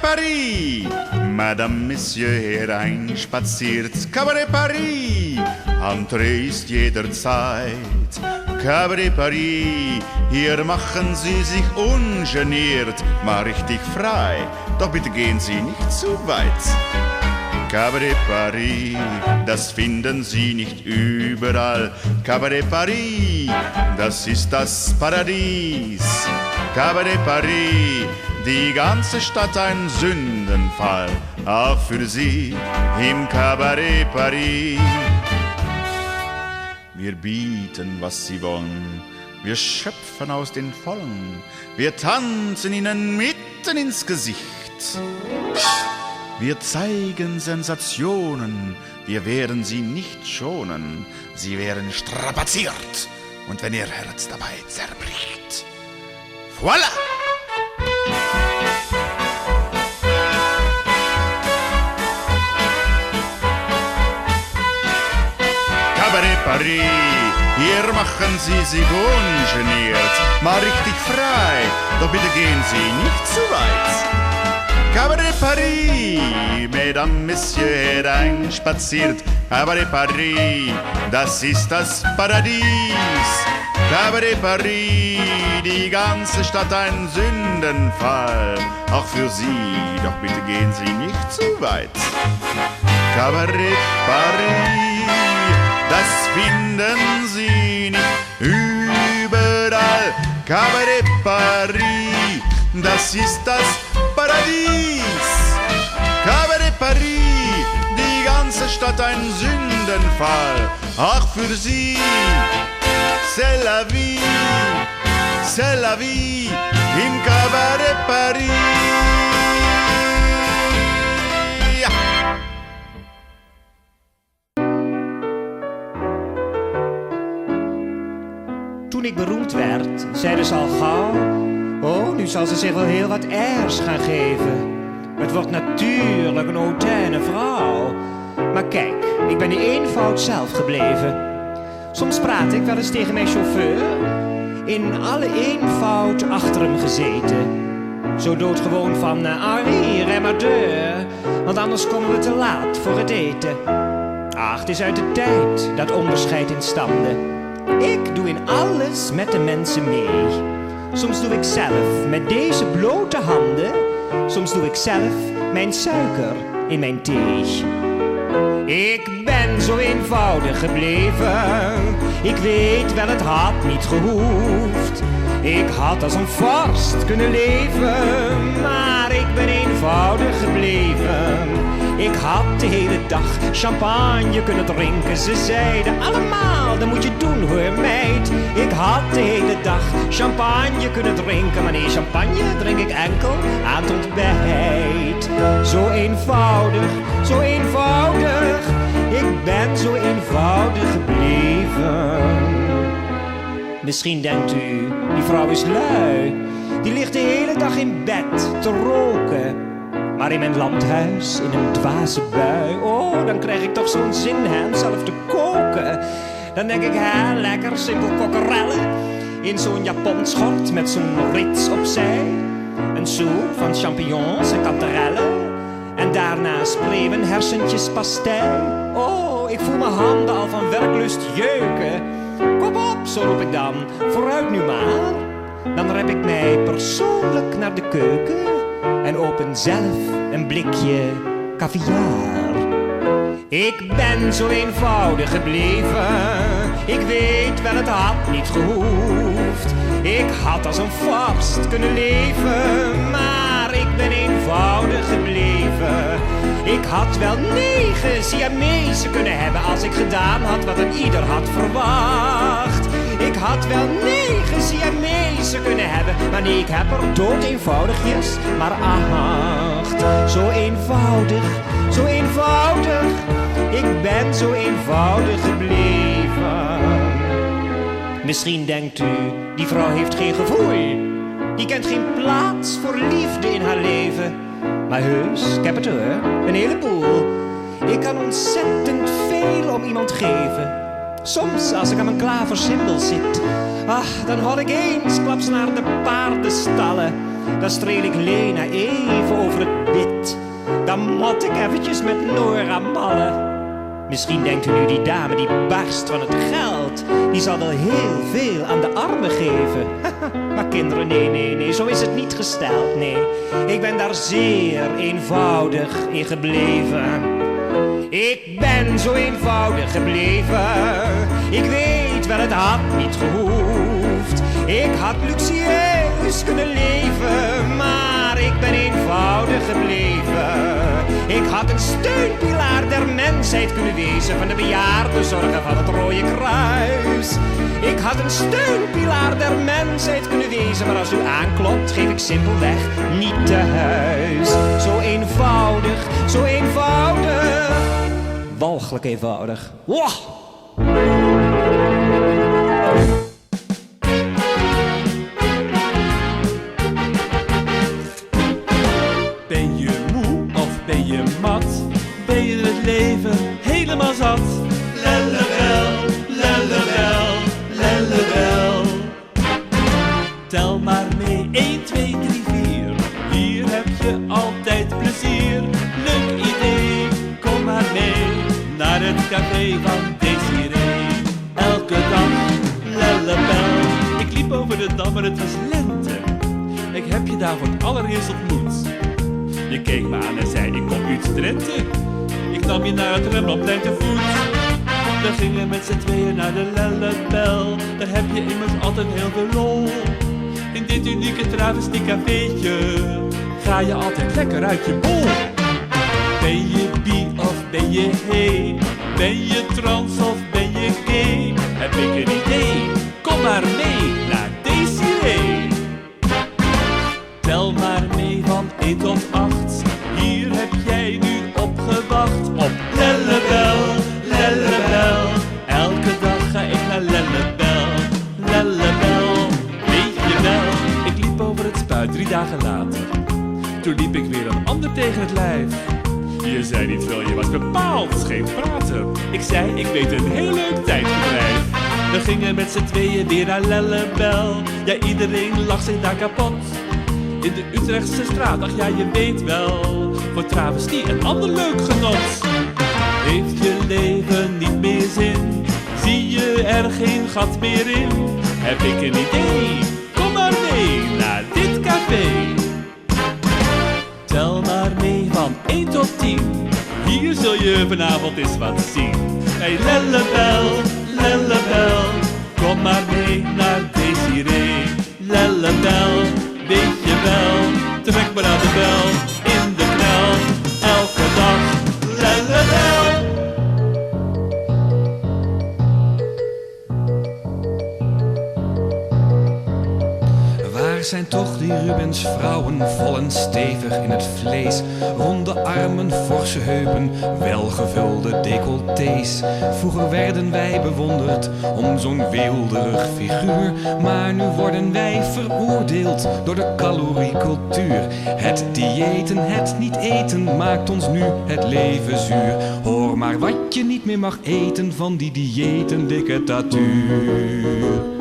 Paris. Madame, Monsieur hereinspaziert. Cabaret Paris, Entree ist jederzeit. Cabaret Paris, hier machen Sie sich ungeniert, mal richtig frei, doch bitte gehen Sie nicht zu weit. Cabaret Paris, das finden Sie nicht überall. Cabaret Paris, das ist das Paradies. Cabaret Paris, die ganze Stadt ein Sündenfall, auch für Sie im Cabaret Paris. Wir bieten, was Sie wollen, wir schöpfen aus den Vollen, wir tanzen Ihnen mitten ins Gesicht. Wir zeigen Sensationen, wir werden Sie nicht schonen, Sie werden strapaziert und wenn Ihr Herz dabei zerbricht. Voilà! Cabaret Paris, hier machen Sie sich ungeniert, mal richtig frei, doch bitte gehen Sie nicht zu weit. Cabaret Paris, Mesdames, Messieurs hereinspaziert. Cabaret Paris, das ist das Paradies. Cabaret Paris, die ganze Stadt ein Sündenfall, auch für Sie, doch bitte gehen Sie nicht zu weit. Cabaret Paris, das finden Sie nicht überall. Cabaret Paris, das ist das Paradies. Cabaret Paris, die ganze Stadt ein Sündenfall, ach für Sie, c'est la vie, im Cabaret Paris. Ja. Toen ik beroemd werd, zeiden ze al gauw: oh, nu zal ze zich wel heel wat airs gaan geven. Het wordt natuurlijk een hautaine vrouw. Maar kijk, ik ben in eenvoud zelf gebleven. Soms praat ik wel eens tegen mijn chauffeur, in alle eenvoud achter hem gezeten. Zo doodgewoon van Henri, rij maar deur, want anders komen we te laat voor het eten. Ach, het is uit de tijd, dat onderscheid in standen. Ik doe in alles met de mensen mee. Soms doe ik zelf met deze blote handen, soms doe ik zelf mijn suiker in mijn thee. Ik ben zo eenvoudig gebleven, ik weet wel het had niet gehoefd. Ik had als een vorst kunnen leven, maar ik ben eenvoudig gebleven. Ik had de hele dag champagne kunnen drinken. Ze zeiden allemaal, dat moet je doen hoor meid. Ik had de hele dag champagne kunnen drinken, maar nee, champagne drink ik enkel aan het ontbijt. Zo eenvoudig, zo eenvoudig, ik ben zo eenvoudig gebleven. Misschien denkt u, die vrouw is lui, die ligt de hele dag in bed te roken. Maar in mijn landhuis, in een dwaze bui, oh, dan krijg ik toch zo'n zin hem zelf te koken. Dan denk ik, hè, lekker simpel kokkerellen, in zo'n japonschort met zo'n rits opzij. Een soep van champignons en kanterellen, en daarna spreeuwen hersentjes pastei. Oh, ik voel mijn handen al van werklust jeuken. Kom op, zo roep ik dan, vooruit nu maar. Dan rep ik mij persoonlijk naar de keuken en open zelf een blikje caviar. Ik ben zo eenvoudig gebleven, ik weet wel het had niet gehoefd. Ik had als een vorst kunnen leven, maar ik ben eenvoudig gebleven. Ik had wel 9 Siamezen kunnen hebben als ik gedaan had wat een ieder had verwacht. Ik had wel 9 Siamezen kunnen hebben, maar nee, ik heb er dood eenvoudigjes maar 8. Zo eenvoudig, zo eenvoudig, ik ben zo eenvoudig gebleven. Misschien denkt u, die vrouw heeft geen gevoel, die kent geen plaats voor liefde in haar leven. Maar heus, ik heb het hoor, een heleboel. Ik kan ontzettend veel om iemand geven. Soms, als ik aan mijn klaversymbol zit, ach, dan hoor ik eensklaps naar de paardenstallen. Dan streel ik Lena even over het bit. Dan mot ik eventjes met Nora mallen. Misschien denkt u nu, die dame die barst van het geld, die zal wel heel veel aan de armen geven. Maar kinderen, nee, zo is het niet gesteld, nee. Ik ben daar zeer eenvoudig in gebleven. Ik ben zo eenvoudig gebleven. Ik weet wel, het had niet gehoefd. Ik had luxueus kunnen leven, maar ik ben eenvoudig gebleven. Ik had een steunpilaar der mensheid kunnen wezen, van de bejaardenzorgen van het Rode Kruis. Ik had een steunpilaar der mensheid kunnen wezen, maar als u aanklopt, geef ik simpelweg niet te huis. Zo eenvoudig, zo eenvoudig. Walgelijk eenvoudig. Wow! Ben je moe of ben je mat? Ben je het leven helemaal zat? Lellewel, lellewel, lellewel. Tel maar mee, 1, 2, 3, 4. Hier heb je altijd plezier. Leuk idee, kom maar mee naar het café van Desiree. Elke dag, lellewel. Ik liep over de dam en het was lente. Ik heb je daar voor het allereerst ontmoet. Je keek me aan en zei, ik kom uit Drenthe. Ik nam je naar het Rembrandtplein te voet. We gingen met z'n tweeën naar de Lellebel. Daar heb je immers altijd heel veel lol. In dit unieke travestiecafeetje ga je altijd lekker uit je bol. Ben je bi of ben je he? Ben je trans of ben je gay? Heb ik een idee? Kom maar mee naar Desiree. Tel maar mee van 1 tot 8. Hier heb jij nu op gewacht. Op Lellebel, Lellebel. Elke dag ga ik naar Lellebel, Lellebel. Weet je wel, ik liep over het spuit 3 dagen later. Toen liep ik weer een ander tegen het lijf. Je zei niet veel, je was bepaald geen praten. Ik zei, ik weet een heel leuk tijdverdrijf. We gingen met z'n tweeën weer naar Lellebel. Ja, iedereen lag zich daar kapot. In de Utrechtse straat, ach ja, je weet wel, voor travestie en ander leuk genot. Heeft je leven niet meer zin? Zie je er geen gat meer in? Heb ik een idee? Kom maar mee naar dit café. Tel maar mee van 1 tot 10. Hier zul je vanavond eens wat zien. Hey Lellebel, Lellebel. Kom maar mee naar Desiree. Lellebel, weet je wel. Trek maar aan de bel, in de knel. Elke dag, Lellebel. Waar zijn toch die Rubens vrouwen, vol en stevig in het vlees? Ronde armen, forse heupen, welgevulde decolletés. Vroeger werden wij bewonderd om zo'n weelderig figuur, maar nu worden wij veroordeeld door de caloriecultuur. Het diëten, het niet eten, maakt ons nu het leven zuur. Hoor maar wat je niet meer mag eten van die dieetendictatuur.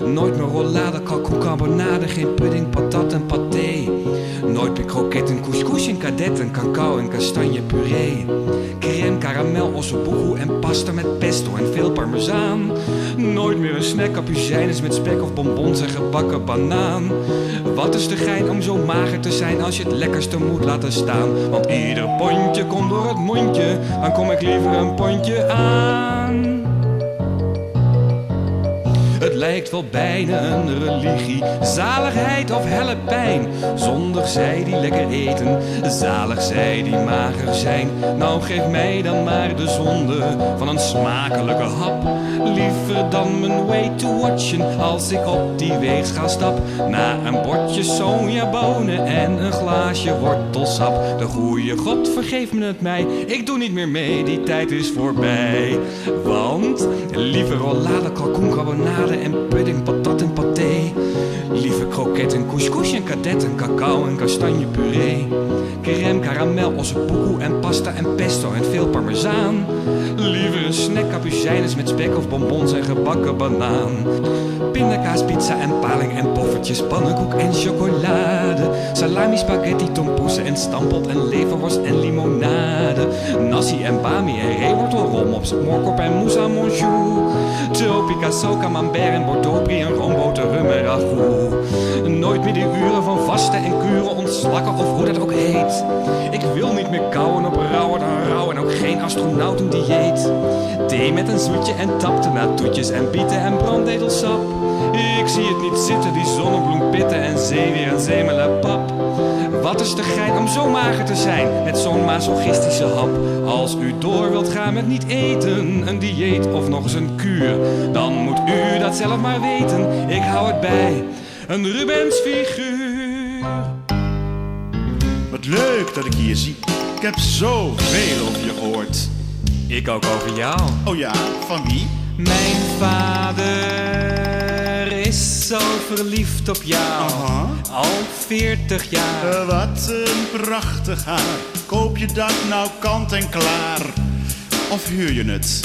Nooit meer rollade, kalkoen, carbonade, geen pudding, patat en paté. Nooit meer kroketten, couscous en kadetten, cacao en kastanjepuree. Crème, karamel, ossobuco en pasta met pesto en veel parmezaan. Nooit meer een snack, capucijnes met spek of bonbons en gebakken banaan. Wat is de gein om zo mager te zijn als je het lekkerste moet laten staan? Want ieder pondje komt door het mondje, dan kom ik liever een pondje aan. Het lijkt wel bijna een religie, zaligheid of helle pijn. Zondig zij die lekker eten, zalig zij die mager zijn. Nou geef mij dan maar de zonde van een smakelijke hap. Liever dan mijn Weight to Watchen als ik op die weegschaal stap. Na een bordje sojabonen en een glaasje wortelsap. De goeie God vergeef me het mij, ik doe niet meer mee, die tijd is voorbij. Want liever rollade, kalkoen, carbonade en pudding, patat en paté. Lieve kroketten, couscous en kadetten, cacao en kastanjepuree. crème, karamel, ossepoekoe en pasta en pesto en veel parmezaan. Liever een snack, cappuccines met spek of bonbons en gebakken banaan. Pindakaas, pizza en paling en poffertjes, pannenkoek en chocolade. Salami, spaghetti, tompoesen en stampot en leverworst en limonade. Nasi en bami en reewortel, rolmops, moorkop en mousse à monchou. Tropica, soca, camembert en bordeaux, brie en roomboter, rum en ragout. Nooit meer die uren van vasten en kuren, ontslakken of hoe dat ook heet. Ik wil niet meer kauwen op rauwer dan rauw en ook geen astronautendieet. Thee met een zoetje en taptomaattoetjes en bieten en brandnetelsap. Ik zie het niet zitten, die zonnebloempitten en zeewier en zemelenpap. Wat is de gein om zo mager te zijn met zo'n masochistische hap? Als u door wilt gaan met niet eten, een dieet of nog eens een kuur, dan moet u dat zelf maar weten. Ik hou het bij een Rubensfiguur. Wat leuk dat ik hier zie. Ik heb zoveel over je gehoord. Ik ook over jou. Oh ja, van wie? Mijn vader is zo verliefd op jou. Aha. Al 40 jaar. Wat een prachtig haar. Koop je dat nou kant en klaar? Of huur je het?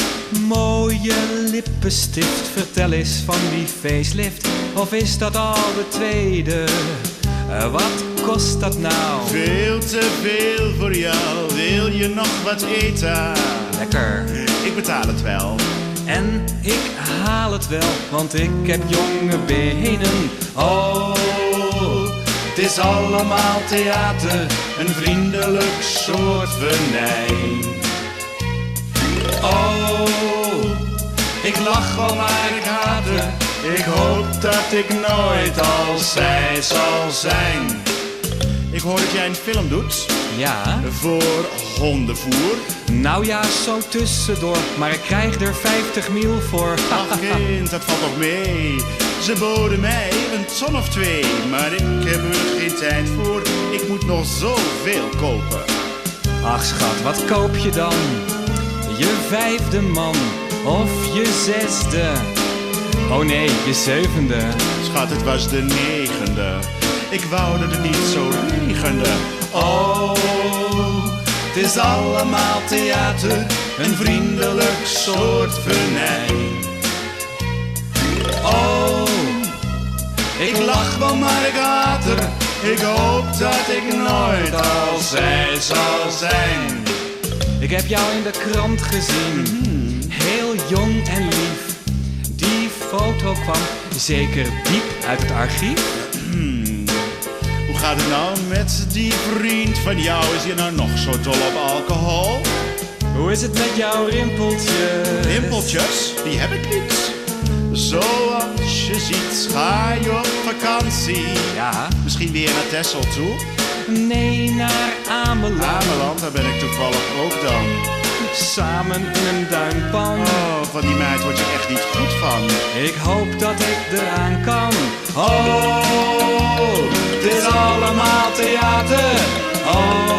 Mooie lippenstift, vertel eens van die facelift. Of is dat al de tweede? Wat kost dat nou? Veel te veel voor jou. Wil je nog wat eten? Lekker. Ik betaal het wel. En ik haal het wel, want ik heb jonge benen. Oh, het is allemaal theater, een vriendelijk soort venijn. Oh, ik lach al maar ik haat het. Ik hoop dat ik nooit als zij zal zijn. Ik hoor dat jij een film doet Ja? voor hondenvoer. Nou ja, zo tussendoor, maar ik krijg er 50 mil voor. Ach kind, dat valt nog mee. Ze boden mij een ton of 2, maar ik heb er geen tijd voor. Ik moet nog zoveel kopen. Ach schat, wat koop je dan? Je 5e man of je 6e? Oh nee, je 7e. Schat, het was de 9e. Ik wou dat het niet zo regende. Oh, het is allemaal theater, een vriendelijk soort venijn. Oh, ik lach wel maar ik haat er. Ik hoop dat ik nooit als zij zal zijn. Ik heb jou in de krant gezien, heel jong en lief. Die foto kwam zeker diep uit het archief. Hoe gaat het nou met die vriend van jou? Is hij nou nog zo dol op alcohol? Hoe is het met jouw rimpeltjes? Rimpeltjes? Die heb ik niet. Zoals je ziet ga je op vakantie. Ja. Misschien weer naar Texel toe? Nee, naar Ameland. Ameland, daar ben ik toevallig ook dan. Samen in een duinpan. Oh, van die meid word je echt niet goed van. Ik hoop dat ik eraan kan. Oh, het is allemaal theater. Oh,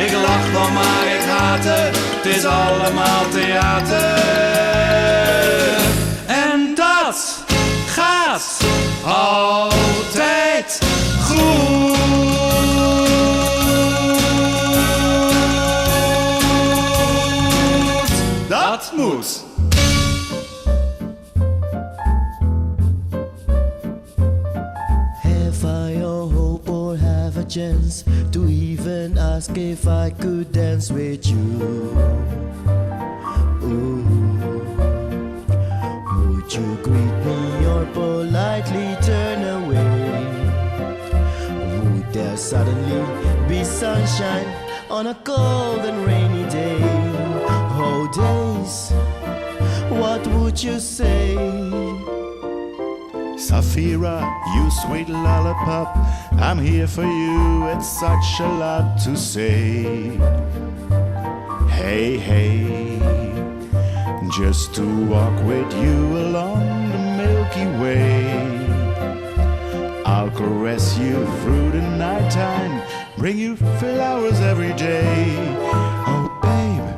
ik lach wel maar ik haat het. Het is allemaal theater. En dat gaat altijd goed. Dat moet. Have I a hope or have a chance to even ask if I could dance with you? Ooh. Would you greet me or politely turn away? Would there suddenly be sunshine on a cold and rainy day? Oh days, what would you say? Safira, you sweet lollipop, I'm here for you, it's such a lot to say. Hey, hey, just to walk with you along the Milky Way. I'll caress you through the nighttime, bring you flowers every day. Oh babe,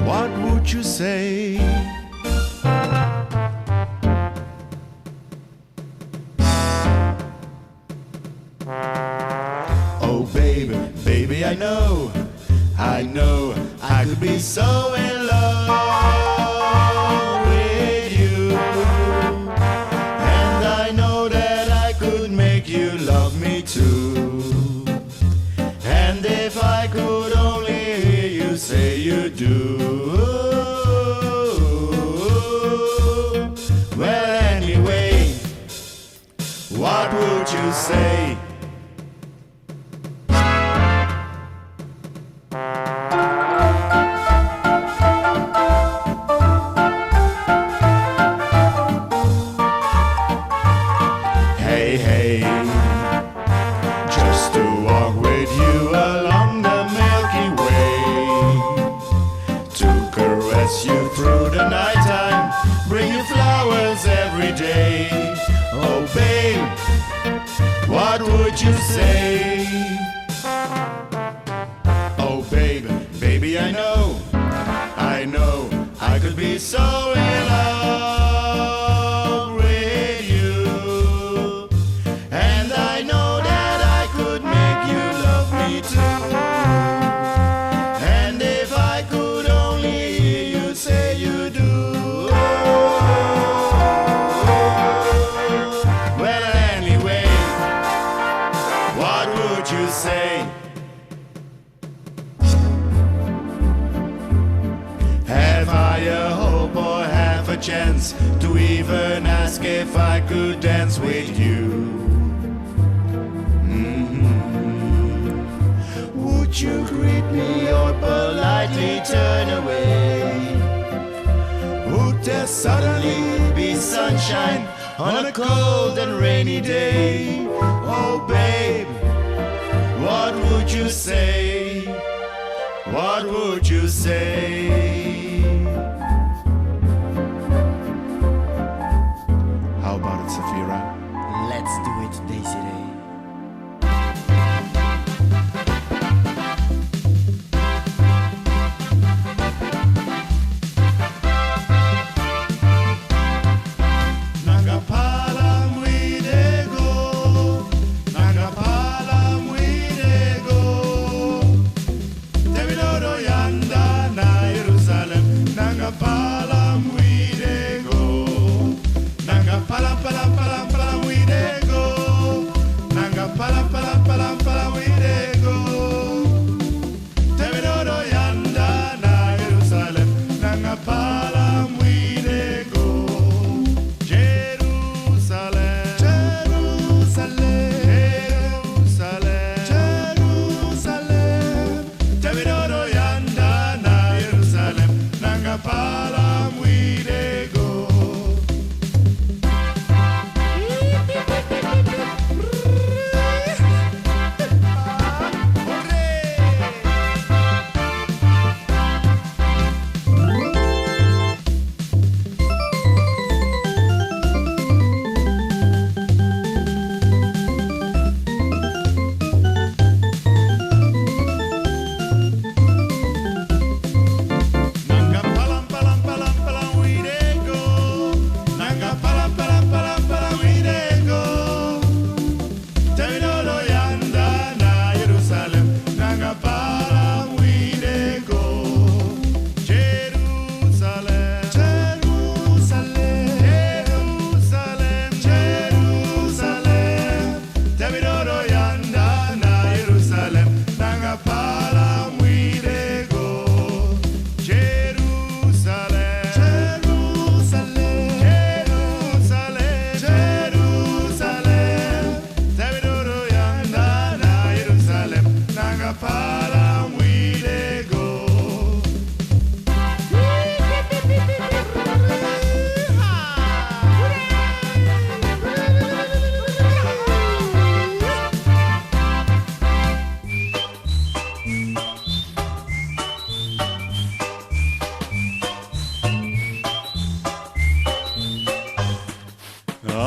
what would you say? Oh babe, could be so in love with you. And I know that I could make you love me too. And if I could only hear you say you do. Well, anyway, what would you say? Hey, hey, just to walk with you along the Milky Way, to caress you through the nighttime, bring you flowers every day. Oh babe, what would you say? Oh babe, baby, I know, I could be so in love with you. And I know that I could make you love me too. And if I could only hear you say you do. Well, anyway, what would you say? Have I a hope or have a chance to even ask if I could dance with you? Would you greet me or politely turn away? Would there suddenly be sunshine on a cold and rainy day? Oh babe, what would you say? What would you say? How about it, Safira? Let's do it, Desiree.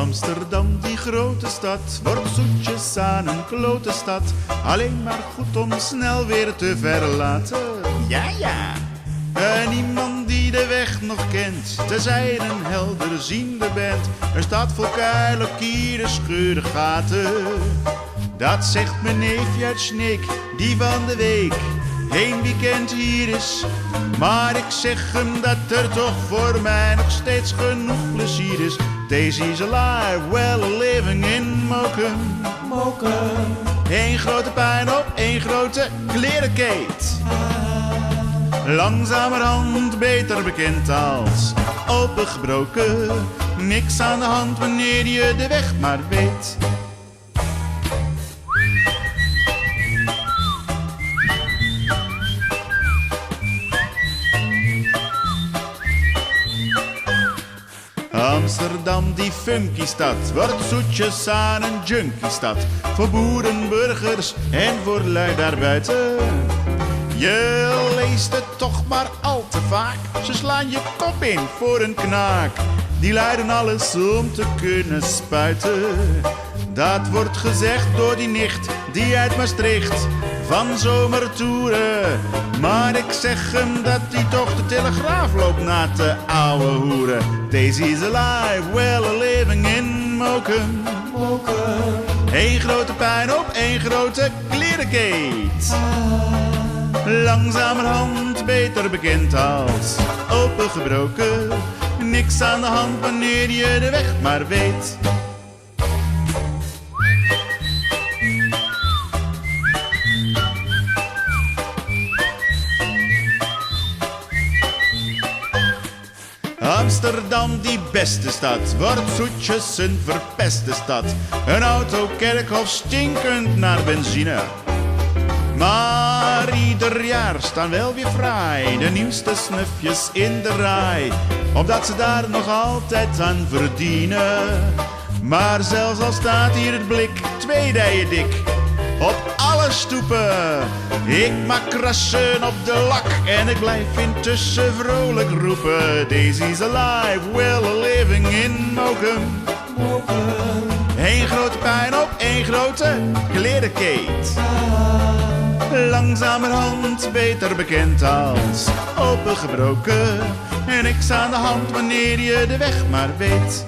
Amsterdam, die grote stad, wordt zoetjes aan een klote stad. Alleen maar goed om snel weer te verlaten. Ja, ja. En iemand die de weg nog kent, tenzij je een helderziende bent. Er staat vol kuil op kieren, scheuren, gaten. Dat zegt mijn neefje uit Sneek, die van de week één weekend hier is. Maar ik zeg hem dat er toch voor mij nog steeds genoeg plezier is. Daisy's alive, well living in Mokum. Eén grote puinhoop, één grote klerenkeet. Langzamerhand beter bekend als opengebroken. Niks aan de hand wanneer je de weg maar weet. Amsterdam, die funky stad, wordt zoetjes aan een junkie stad. Voor boeren, burgers en voor lui daarbuiten. Je leest het toch maar al te vaak. Ze slaan je kop in voor een knaak. Die luiden alles om te kunnen spuiten. Dat wordt gezegd door die nicht die uit Maastricht van zomertoeren. Maar ik zeg hem dat hij toch de Telegraaf loopt na te ouwe hoeren. Daisy's alive, well living in Mokum. Eén grote puinhoop, één grote klerenkeet. Langzamerhand beter bekend als opengebroken. Niks aan de hand wanneer je de weg maar weet. Amsterdam, die beste stad, wordt zoetjes een verpeste stad. Een auto, kerkhof, stinkend naar benzine. Maar ieder jaar staan wel weer fraai de nieuwste snufjes in de rij, omdat ze daar nog altijd aan verdienen. Maar zelfs al staat hier het blik 2 dijen dik op alle stoepen, ik maak krassen op de lak en ik blijf intussen vrolijk roepen. Daisy's alive, well living in Mokum. Eén grote puinhoop, één grote klerenkeet. Langzamerhand beter bekend als opengebroken. En niks aan de hand wanneer je de weg maar weet.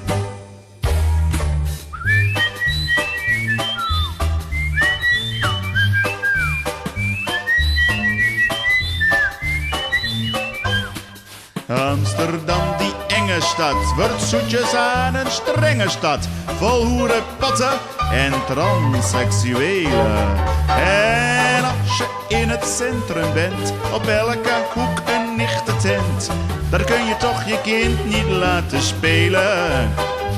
Amsterdam, die enge stad, wordt zoetjes aan een strenge stad. Vol hoeren, patten en transseksuelen. En als je in het centrum bent, op elke hoek een nichtentent, daar kun je toch je kind niet laten spelen.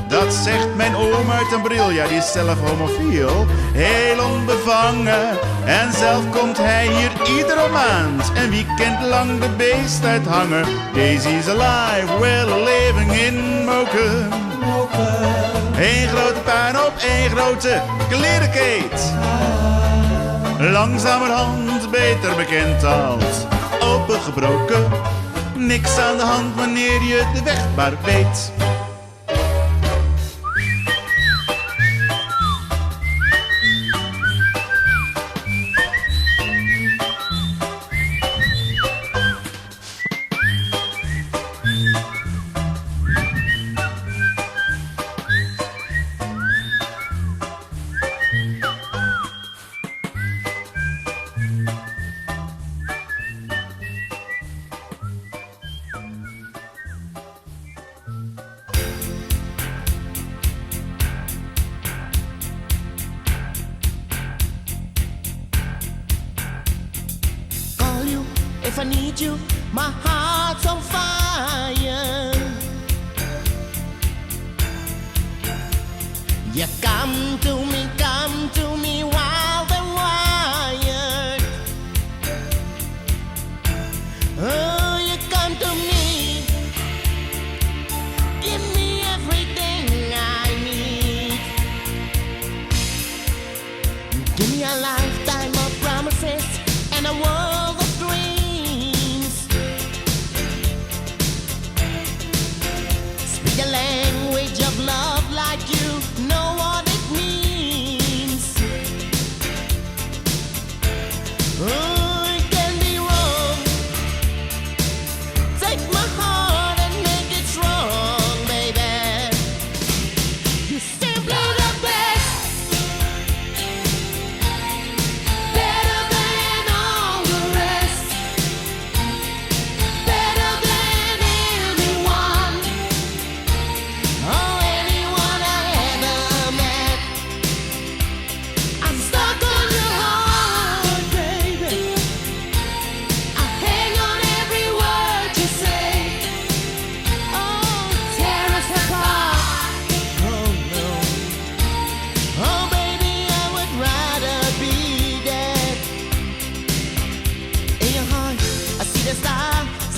Dat zegt mijn oom uit een bril, ja die is zelf homofiel. Heel onbevangen en zelf komt hij hier iedere maand een weekend lang de beest uithangen. Daisy's alive, well living in Mokum. Eén grote puinhoop, één grote klerenkeet. Langzamerhand beter bekend als opengebroken. Niks aan de hand wanneer je de weg maar weet. If I need you, my heart's on fire. You come to me wild and wired. Oh, you come to me, give me everything I need. Give me a lifetime of promises and a world of dreams. The language of love like you know what it means.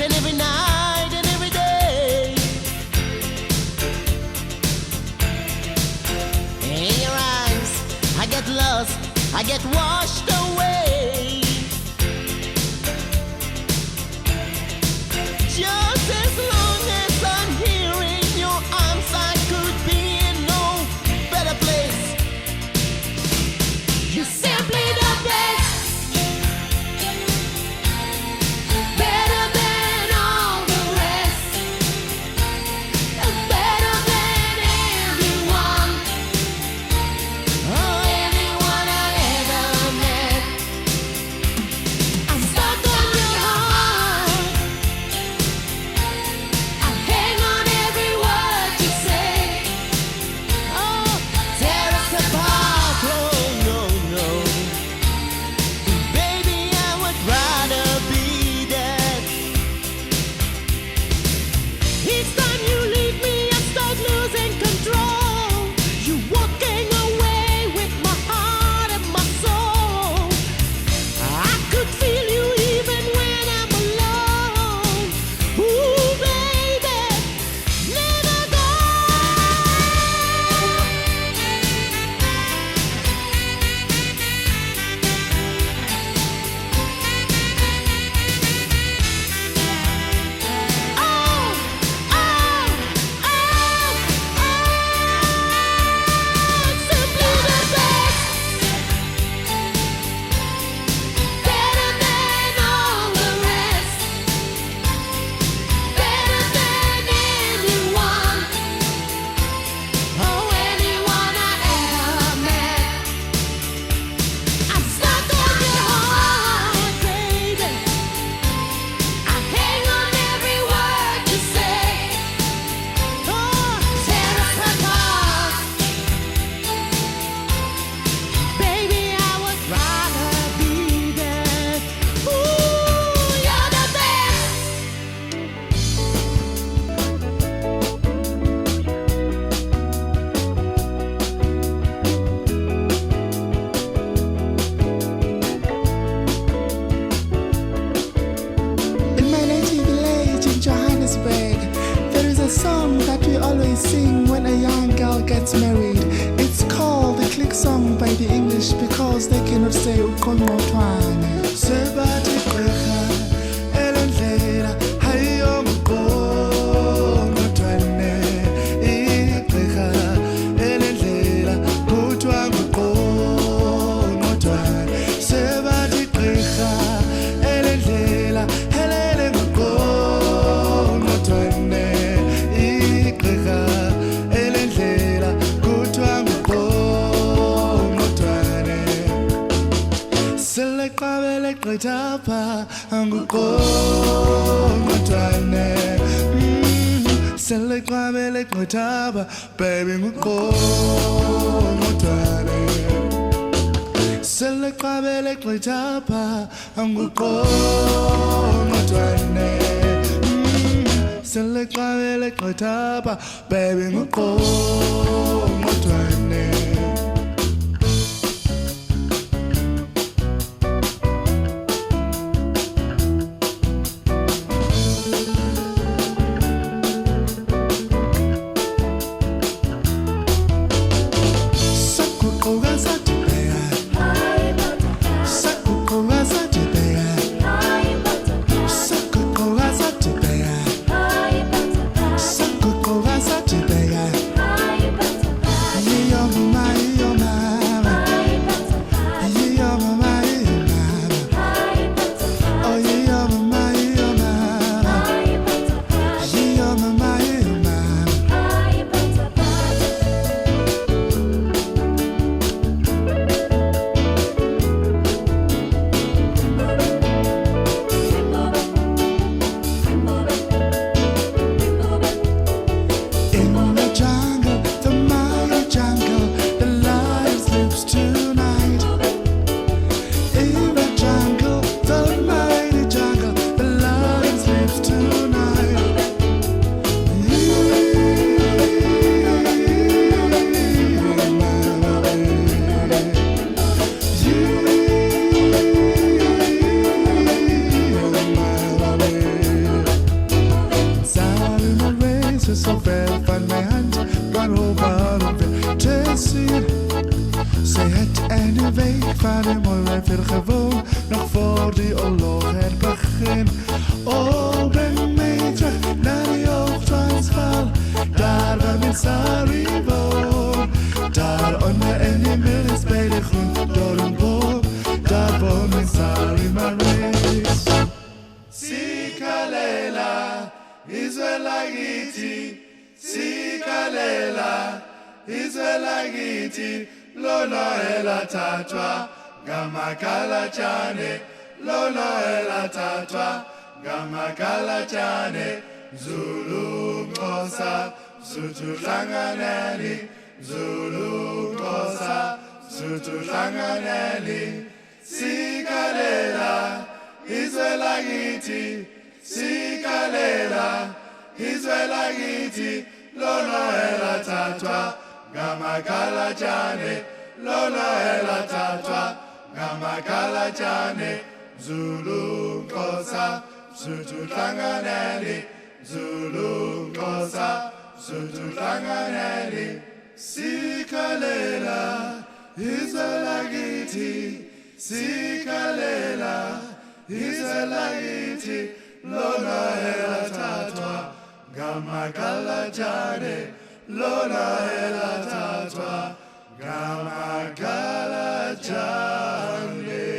and every night and every day. In your eyes, I get lost, I get washed away. Just as long as I'm here in your arms, I could be in no better place. You're simply the best, better than all the rest, better than everyone, oh, anyone I ever met. I'm stuck on your heart, I hang on every word you say. Oh, tear us apart, oh no, no. Baby, I would rather be dead. Each time you leave me, I start losing control. You walking away with my heart and my soul. I could feel you even when I'm alone. Ooh, baby, never go. Simply the best, better than all the rest, better than anyone, oh, anyone I ever met. I'm stuck on your heart, baby. I hang on every word you say. Oh, tear us apart. Baby, I would rather be dead. Ooh, you're the best. In my native village in Johannesburg, there is a song that we always sing when a young girl gets married. It's called the click song by the English because they cannot say uqongqothwane. Sebathi gqirha elendlela hayiyo uqongqothwane. Igqirha elendlela kuthiwa nguqongqothwane. Sebathi gqirha elendlela helele nguqongqothwane. Igqirha elendlela kuthiwa nguqongqothwane. Seleqabele gqithapha nguqongqothwane. Seleqabele gqithapha baby nguqongqothwane. Seleqabele gqithapha nguqongqothwane. Seleqabele gqithapha baby nguqongqothwane. Sakuqoka sathi bheka, sakuqoka sathi bheka, sakuqoka sathi bheka, sakuqoka sathi bheka. de mooi werd weer gewoon, nog voor die oorlog het begin. Oh, breng mij terug naar die Hoogtransvaal, daar waar mijn Sari woont. Daar onder in die midden is bij de groen door een boom, daar woont mijn Sari Marais. Sikalela, Israelagiti, Sikalela, Israelagiti, Lolo ela tatwa, Gamakala chane, Lolo ela tatwa, Gamakala chane, Zulu Xhosa, Sotho hlanganeli, Zulu Xhosa, Sotho hlanganeli, Sikalela, Israelagiti, Sikalela, Israelagiti, Lolo ela tatwa, Gamakala chane, Lolo ela tatwa, Gamakala chane, Zulu Xhosa, Sotho hlanganeli, Zulu Xhosa, Sotho hlanganeli, Sikalela, Israelagiti, Sikalela, Israelagiti, Lolo ela tatwa, Gamakala chane, Lolo ela tatwa, Gamakala chane.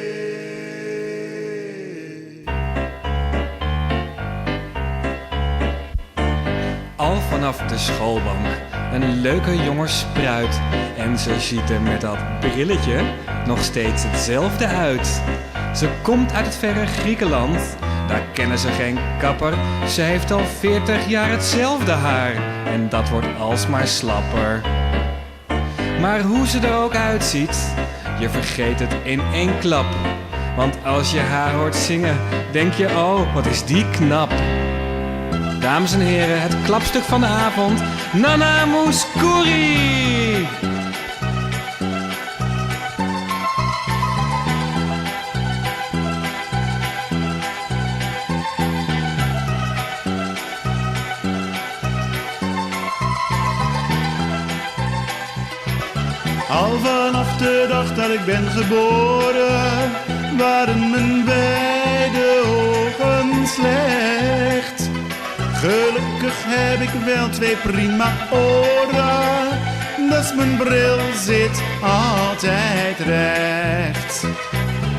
Al vanaf de schoolbank een leuke jongen spruit. En ze ziet er met dat brilletje nog steeds hetzelfde uit. Ze komt uit het verre Griekenland, daar kennen ze geen kapper. Ze heeft al 40 jaar hetzelfde haar en dat wordt alsmaar slapper. Maar hoe ze er ook uitziet, je vergeet het in één klap. Want als je haar hoort zingen, denk je, oh, wat is die knap. Dames en heren, het klapstuk van de avond, Nana Mouskouri! Al vanaf de dag dat ik ben geboren, waren mijn beide ogen slecht. Gelukkig heb ik wel 2 prima oren, dus mijn bril zit altijd recht.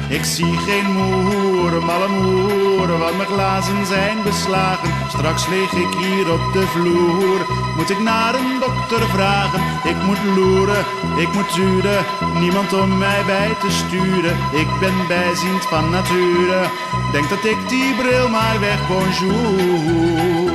Ik zie geen moer, malle moer, want mijn glazen zijn beslagen. Straks lig ik hier op de vloer, moet ik naar een dokter vragen. Ik moet loeren, ik moet turen, niemand om mij bij te sturen. Ik ben bijziend van nature, denk dat ik die bril maar weg, bonjour.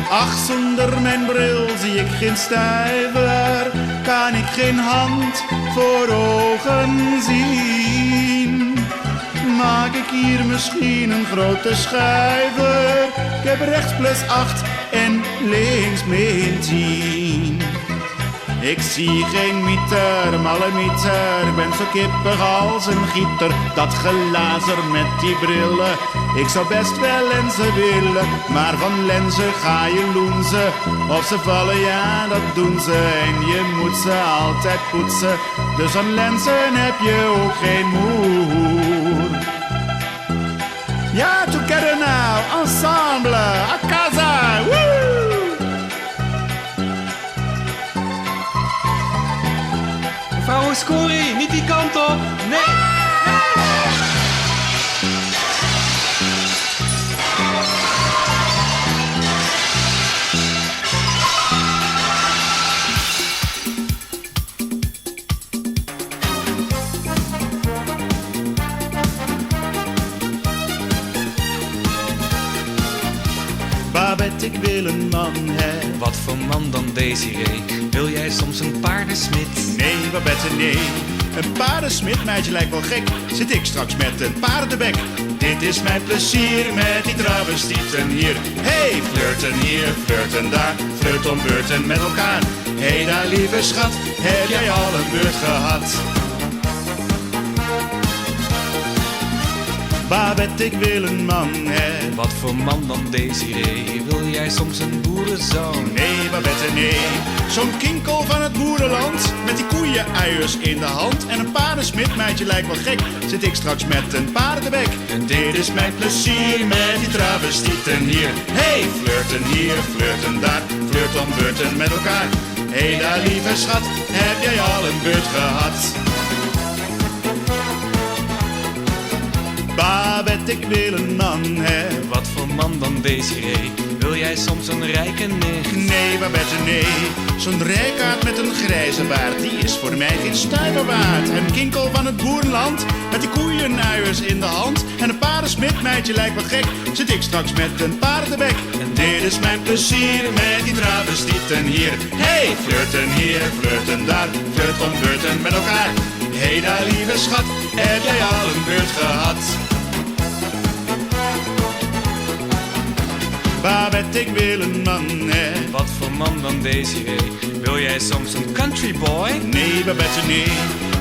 Ach, zonder mijn bril zie ik geen stuiver, kan ik geen hand voor ogen zien. Maak ik hier misschien een grote schuiver, ik heb rechts +8 en links -10. Ik zie geen mieter, malle mieter, ik ben zo kippig als een gieter. Dat gelazer met die brillen, ik zou best wel lenzen willen. Maar van lenzen ga je loenzen, of ze vallen, ja dat doen ze. En je moet ze altijd poetsen, dus aan lenzen heb je ook geen moer. Ja, together now, ensemble, à casa, woe! Mevrouw Mouskouri, niet die kant op! Nee! Babette, ik wil een man hebben. Wat voor man dan Desiree? Wil jij soms een paardensmid? Nee, Babette, nee. Een paardensmid, meidje lijkt wel gek. Zit ik straks met een paardenbek. Dit is mijn plezier met die travestieten hier. Hey, flirten hier, flirten daar. Flirt om beurten met elkaar. Hey daar, lieve schat, heb jij al een beurt gehad? Babette, ik wil een man, hè. Wat voor man dan Desiree? Wil jij soms een boerenzoon? Nee, Babette, nee. Zo'n kinkel van het boerenland, met die koeien-uiers in de hand. En een paardensmid, meidje lijkt wel gek, zit ik straks met een paardenbek. En dit is mijn plezier met die travestieten hier. Hey, flirten hier, flirten daar, flirt om beurten met elkaar. Hey daar, lieve schat, heb jij al een beurt gehad? Babette, ik wil een man, hè. Wat voor man dan Desiree? Wil jij soms een rijke nicht? Nee, Babette, nee. Zo'n rijkaard met een grijze baard, die is voor mij geen stuiver waard. Een kinkel van het boerenland, met die koeien-uiers in de hand. En een paardensmid, meidje lijkt wel gek, zit ik straks met een paardenbek. En dit is mijn plezier met die travestieten hier. Hey, flirten hier, flirten daar, flirt om beurten met elkaar. Hey daar, lieve schat, heb jij al een beurt gehad? Babette, ik wil een man, hè. Wat voor man dan Desiree? Wil jij soms een country boy? Nee, Babette, nee.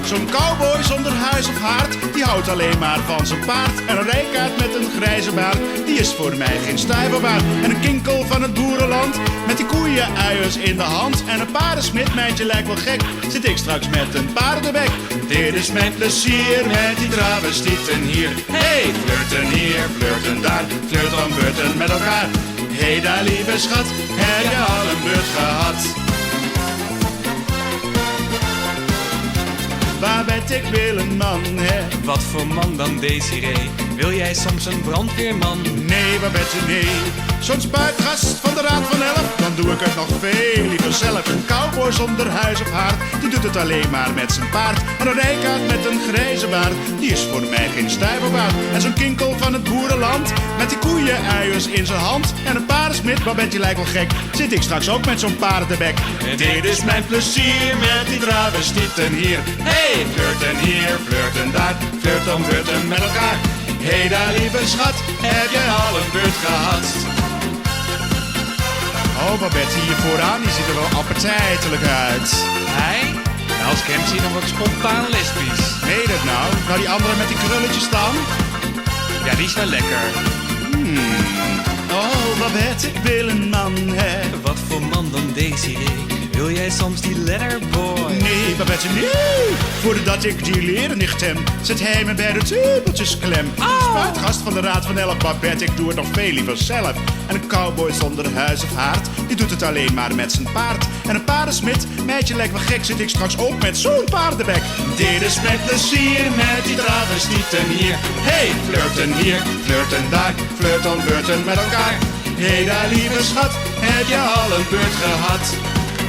Zo'n cowboy zonder huis of haard, die houdt alleen maar van zijn paard. En een rijkaard met een grijze baard, die is voor mij geen stuiver waard. En een kinkel van het boerenland, met die koeien-uiers in de hand. En een paardensmid, meidje lijkt wel gek, zit ik straks met een paardenbek. Dit is mijn plezier met die travestieten hier. Hey, flirten hier, flirten daar, flirt om beurten met elkaar. Hey daar, lieve schat, heb je al een beurt gehad? Babette, ik wil een man, hè. Wat voor man dan Desiree? Wil jij soms een brandweerman? Nee, Babette, nee. Zo'n spuitgast van de Raad van Elf, dan doe ik het nog veel liever zelf. Een cowboy zonder huis of haard, die doet het alleen maar met zijn paard. En een rijkaard met een grijze baard, die is voor mij geen stuiver waard. En zo'n kinkel van het boerenland, met die koeien-uiers in zijn hand. En een paardensmid, Babette, lijkt wel gek, zit ik straks ook met zo'n paardenbek. En dit is mijn plezier met die travestieten hier. Hey, flirten hier, flirten daar, flirt om beurten met elkaar. Hey daar, lieve schat, heb jij al een beurt gehad? Oh, Babette, hier vooraan, die ziet er wel appetijtelijk uit. Hij? Nou, als ik hem zie, dan word ik spontaan lesbisch. Meen je dat nou? Nou, die andere met die krulletjes dan? Ja, die is wel lekker. Oh, Babette, ik wil een man, hè. Wat voor man dan Desiree? Wil jij soms die letterboy? Nee, Babette, nee. Voordat ik die leernicht hem, zet hij me bij de teubeltjes klem. Spuitgast van de Raad van Elf, Babette, ik doe het nog veel liever zelf. En een cowboy zonder huis of haard, die doet het alleen maar met zijn paard. En een paardensmid, meidje lijkt wel gek, zit ik straks ook met zo'n paardenbek. Dit is mijn plezier met die travestieten hier. Hey, flirten hier, flirten daar, flirt om beurten met elkaar. Hey daar, lieve schat, heb je al een beurt gehad?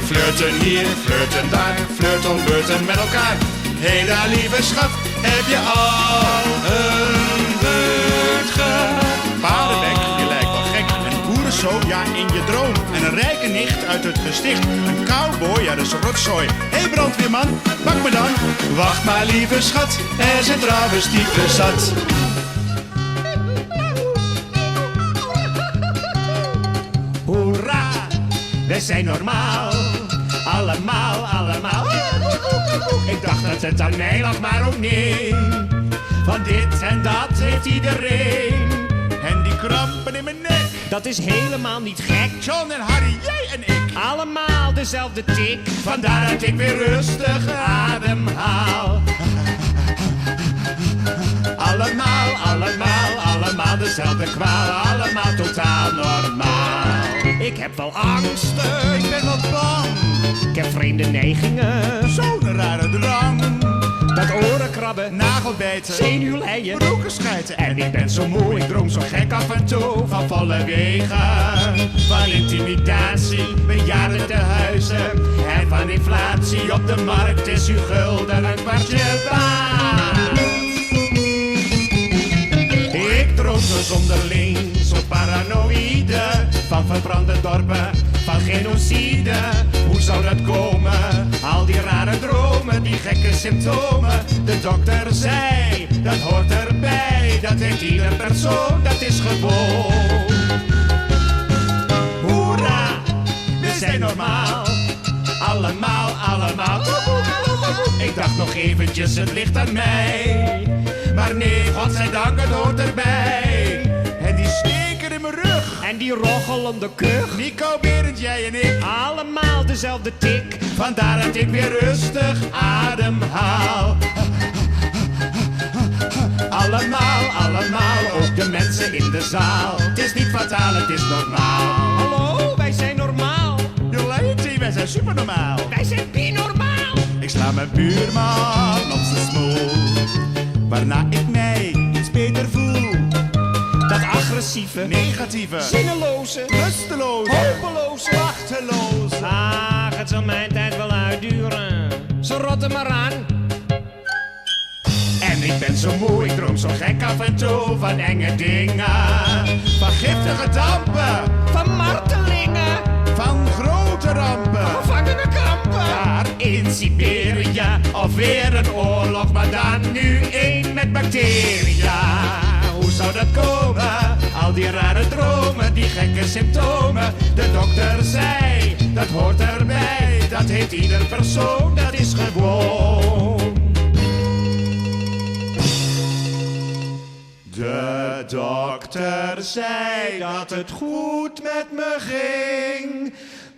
Flirten hier, flirten daar, flirt om beurten met elkaar. Hey daar, lieve schat, heb je al een beurt gehad? Paardenbek, je lijkt wel gek. Een boerenzoon, ja, in je droom. En een rijke nicht uit het gesticht. Een cowboy, ja, dat is rotzooi. Hey brandweerman, pak me dan. Wacht maar, lieve schat, er zijn travestieten zat. Hoera, we zijn normaal. Allemaal, allemaal. Ik dacht dat het aan mij lag, maar ook niet. Van dit en dat heeft iedereen. En die krampen in mijn nek. Dat is helemaal niet gek. John en Harry, jij en ik. Allemaal dezelfde tik. Vandaar dat ik weer rustig ademhaal. Allemaal, allemaal, allemaal dezelfde kwaal. Allemaal totaal normaal. Ik heb wel angsten. Ik ben wel bang. Ik heb vreemde neigingen. Zo'n rare drang. Dat orenkrabben, Nagelbijten. zenuwleien. Broeken schijten. En ik ben zo moe, ik droom zo gek af en toe van volle wegen. Van intimidatie, bejaarden te huizen. En van inflatie op de markt is uw gulden een kwartje waard. Ik droom zo zonderling, zo paranoïde. Van verbrande dorpen, van genocide. Hoe zou dat komen? Al die rare dromen, die gekke symptomen. De dokter zei, dat hoort erbij. Dat heeft ieder persoon, dat is gewoon. Hoera, we zijn normaal. Allemaal, allemaal. Ik dacht nog eventjes, het ligt aan mij. Maar nee, godzijdank, het hoort erbij. En die steken in mijn rug. En die rochelende kuch. Nico, Berend, jij en ik. Allemaal dezelfde tik. Vandaar dat ik weer rustig ademhaal. Allemaal, ook de mensen in de zaal. Het is niet fataal, het is normaal. Hallo, wij zijn normaal. Joletie, wij zijn supernormaal. Wij zijn binormaal. Ik sla mijn buurman op zijn smoel, waarna ik mij iets beter voel. Dat agressieve, Negatieve, zinneloze, rusteloze, hopeloze, machteloze. Ach, het zal mijn tijd wel uitduren. Ze rotten maar aan. En ik ben zo moe, ik droom zo gek af en toe van enge dingen. Van giftige dampen, Van martelingen, van grote rampen. gevangenenkrampen. Daar in Siberië, of weer een oorlog, maar dan nu één met bacteriën. Hoe zou dat komen? Al die rare dromen, die gekke symptomen. De dokter zei, dat hoort erbij. Dat heeft ieder persoon, dat is gewoon. De dokter zei dat het goed met me ging.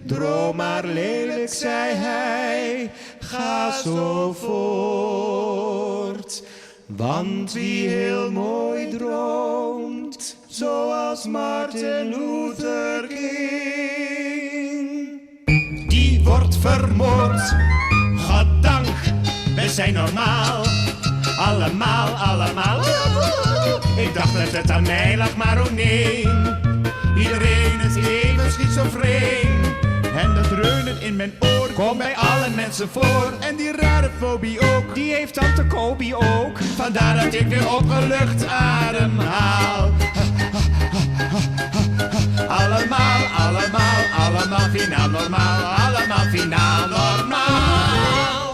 Droom maar lelijk, zei hij, ga zo voort. Want wie heel mooi droomt, zoals Martin Luther King, die wordt vermoord. Goddank, wij zijn normaal. Allemaal. Ik dacht dat het aan mij lag, maar oh nee. Iedereen is even schizofreen. En dat dreunen in mijn oor komt bij alle mensen voor. En die rare fobie ook, Die heeft tante Kobi ook. vandaar dat ik weer opgelucht ademhaal. Allemaal finaal normaal. Allemaal finaal normaal.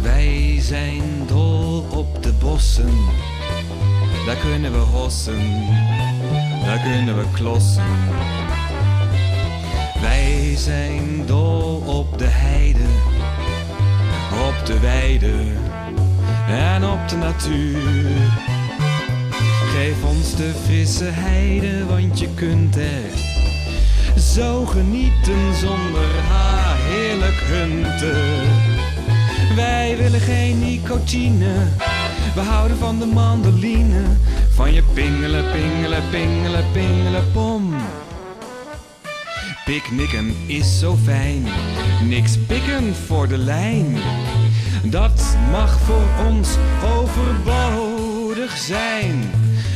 Wij zijn dol op de bossen, daar kunnen we hossen, daar kunnen we klossen. Wij zijn dol op de heide, op de weide en op de natuur. Geef ons de frisse heide, want je kunt er zo genieten zonder haar heerlijk hunten. Wij willen geen nicotine, we houden van de mandoline. Van je pingelen, pom. Picknicken is zo fijn, niks pikken voor de lijn. Dat mag voor ons overbodig zijn.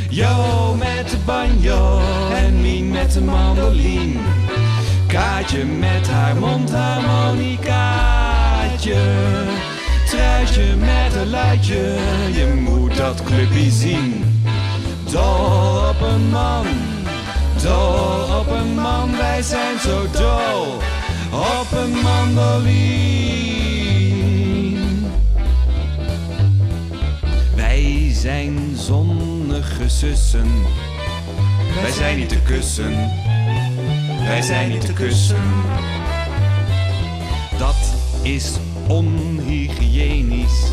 Jo met de banjo en Mien met de mandoline. Kaatje met haar mondharmonicaatje. Truitje met een luidje, je moet dat clubje zien. Dol op een man, dol op een man. Wij zijn zo dol op een mandoline. Wij zijn zonnige zussen. Wij zijn niet te kussen. Wij zijn niet te kussen. Dat is onhygiënisch.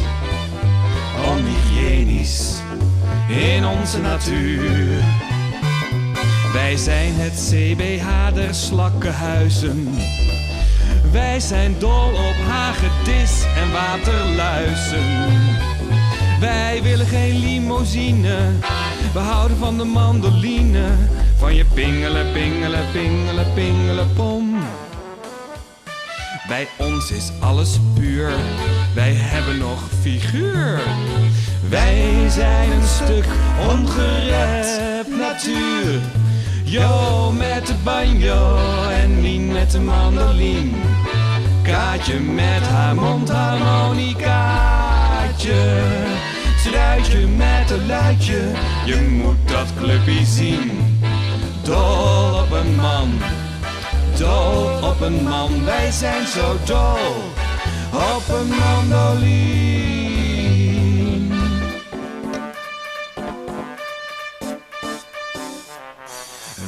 Onhygiënisch in onze natuur. Wij zijn het CBH der slakkenhuizen. Wij zijn dol op hagedis en waterluizen. Wij willen geen limousine, we houden van de mandoline. Van je pingelen, pom. Bij ons is alles puur, wij hebben nog figuur. Wij zijn een stuk ongerept natuur. Jo met de banjo en Mien met de mandoline. Kaatje met haar mondharmonicaatje. Truitje met een luidje, je moet dat clubje zien. Dol op een man, dol op een man. Wij zijn zo dol op een mandoline.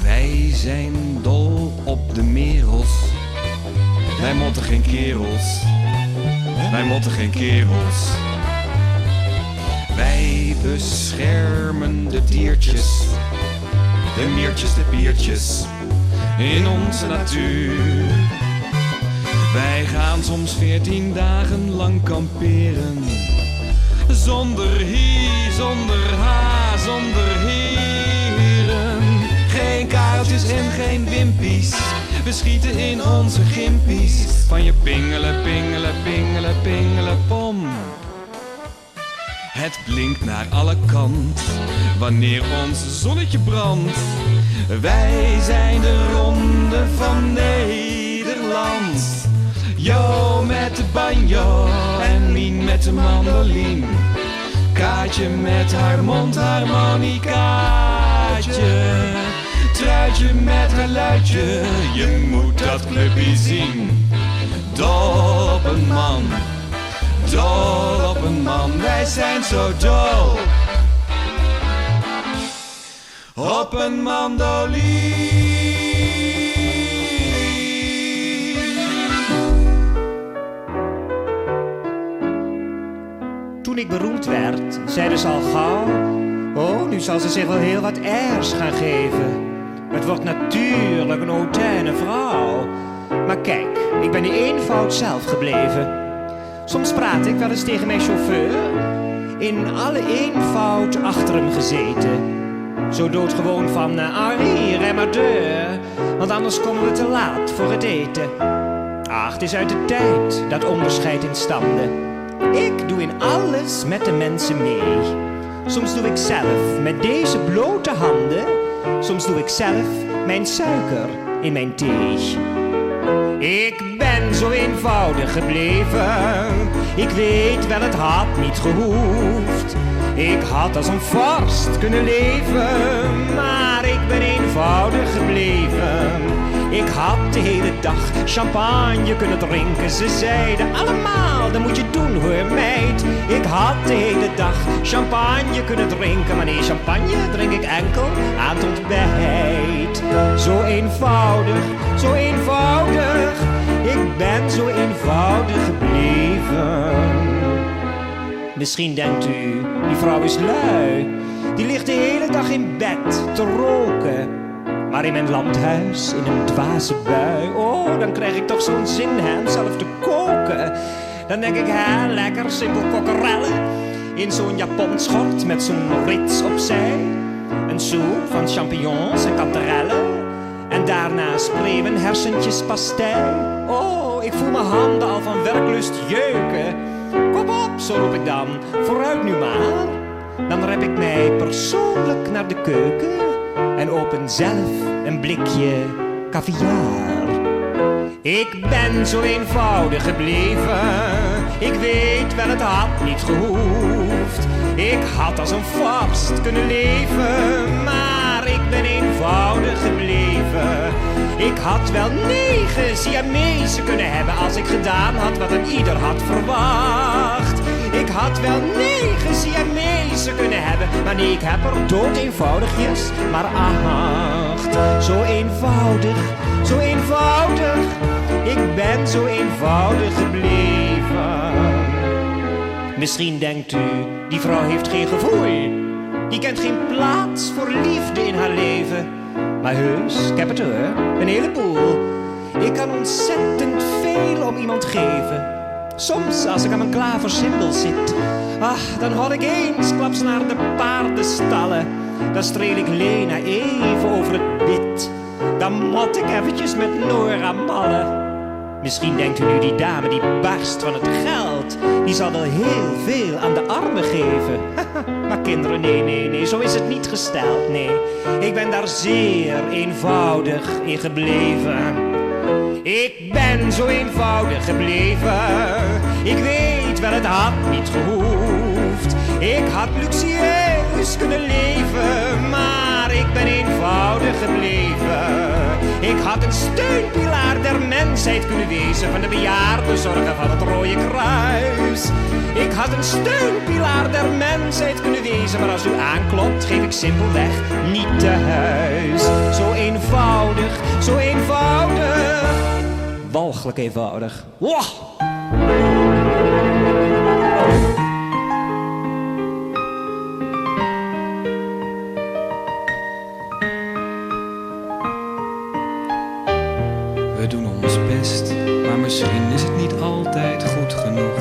Wij zijn dol Wij motten geen kerels. Wij motten geen kerels. Wij beschermen de diertjes, de miertjes, de biertjes in onze natuur. Wij gaan soms 14 dagen lang kamperen. Zonder hie, zonder ha, zonder heren. Geen kaartjes en geen wimpies. We schieten in onze gimpies. Van je pingelen, pingelen, pingelen, pingelen, pom. Het blinkt naar alle kant wanneer ons zonnetje brandt. Wij zijn de ronde van Nederland. Jo met de banjo en Mien met de mandoline. Kaatje met haar mondharmonicaatje. Truitje met haar luidje, je moet dat clubje zien. Dol op een man, dol op een man. Wij zijn zo dol op een mandoline. Toen ik beroemd werd, zeiden ze al gauw: oh, nu zal ze zich wel heel wat airs gaan geven. Het wordt natuurlijk een hautaine vrouw. Maar kijk, ik ben in eenvoud zelf gebleven. Soms praat ik wel eens tegen mijn chauffeur. In alle eenvoud achter hem gezeten. Zo doodgewoon van Henri, rem maar deur. Want anders komen we te laat voor het eten. Ach, het is uit de tijd, dat onderscheid in standen. Ik doe in alles met de mensen mee. Soms doe ik zelf met deze blote handen. Soms doe ik zelf mijn suiker in mijn thee. Ik ben zo eenvoudig gebleven. Ik weet wel, het had niet gehoefd. Ik had als een vorst kunnen leven. Maar ik ben eenvoudig gebleven. Ik had de hele dag champagne kunnen drinken. Ze zeiden allemaal, dat moet je doen hoor meid. Ik had de hele dag champagne kunnen drinken. Maar nee, champagne drink ik enkel aan het ontbijt. Zo eenvoudig, zo eenvoudig. Ik ben zo eenvoudig gebleven. Misschien denkt u, die vrouw is lui. Die ligt de hele dag in bed te roken. Maar in mijn landhuis, in een dwaze bui, oh, dan krijg ik toch zo'n zin hem zelf te koken. Dan denk ik, hè, lekker simpel kokkerellen. In zo'n japonschort met zo'n rits opzij. Een soep van champignons en kanterellen. En daarna spreeuwen hersentjes pastei. Oh, ik voel mijn handen al van werklust jeuken. Kom op, zo roep ik dan, vooruit nu maar. Dan rep ik mij persoonlijk naar de keuken. En open zelf een blikje caviar. Ik ben zo eenvoudig gebleven. Ik weet wel, het had niet gehoefd. Ik had als een vorst kunnen leven. Maar ik ben eenvoudig gebleven. Ik had wel 9 Siamezen kunnen hebben als ik gedaan had wat een ieder had verwacht. Ik had wel 9 Siamezen kunnen hebben, maar nee, ik heb er dood eenvoudigjes maar 8. Zo eenvoudig, zo eenvoudig. Ik ben zo eenvoudig gebleven. Misschien denkt u, die vrouw heeft geen gevoel. Die kent geen plaats voor liefde in haar leven. Maar heus, ik heb het hoor, een heleboel. Ik kan ontzettend veel om iemand geven. Soms, als ik aan mijn klaversymbol zit, ach, dan hoor ik eensklaps naar de paardenstallen. Dan streel ik Lena even over het bit. Dan mot ik eventjes met Nora mallen. Misschien denkt u nu, die dame die barst van het geld, die zal wel heel veel aan de armen geven. Maar kinderen, nee, zo is het niet gesteld, nee. Ik ben daar zeer eenvoudig in gebleven. Ik ben zo eenvoudig gebleven. Ik weet wel, het had niet gehoefd. Ik had luxueus kunnen leven, maar ik ben eenvoudig gebleven. Ik had een steunpilaar der mensheid kunnen wezen, van de bejaardenzorgen van het Rode Kruis. Ik had een steunpilaar der mensheid kunnen wezen, maar als u aanklopt, geef ik simpelweg niet te huis. Zo eenvoudig, zo eenvoudig. Walg belachelijk eenvoudig. Wow. We doen ons best, maar misschien is het niet altijd goed genoeg.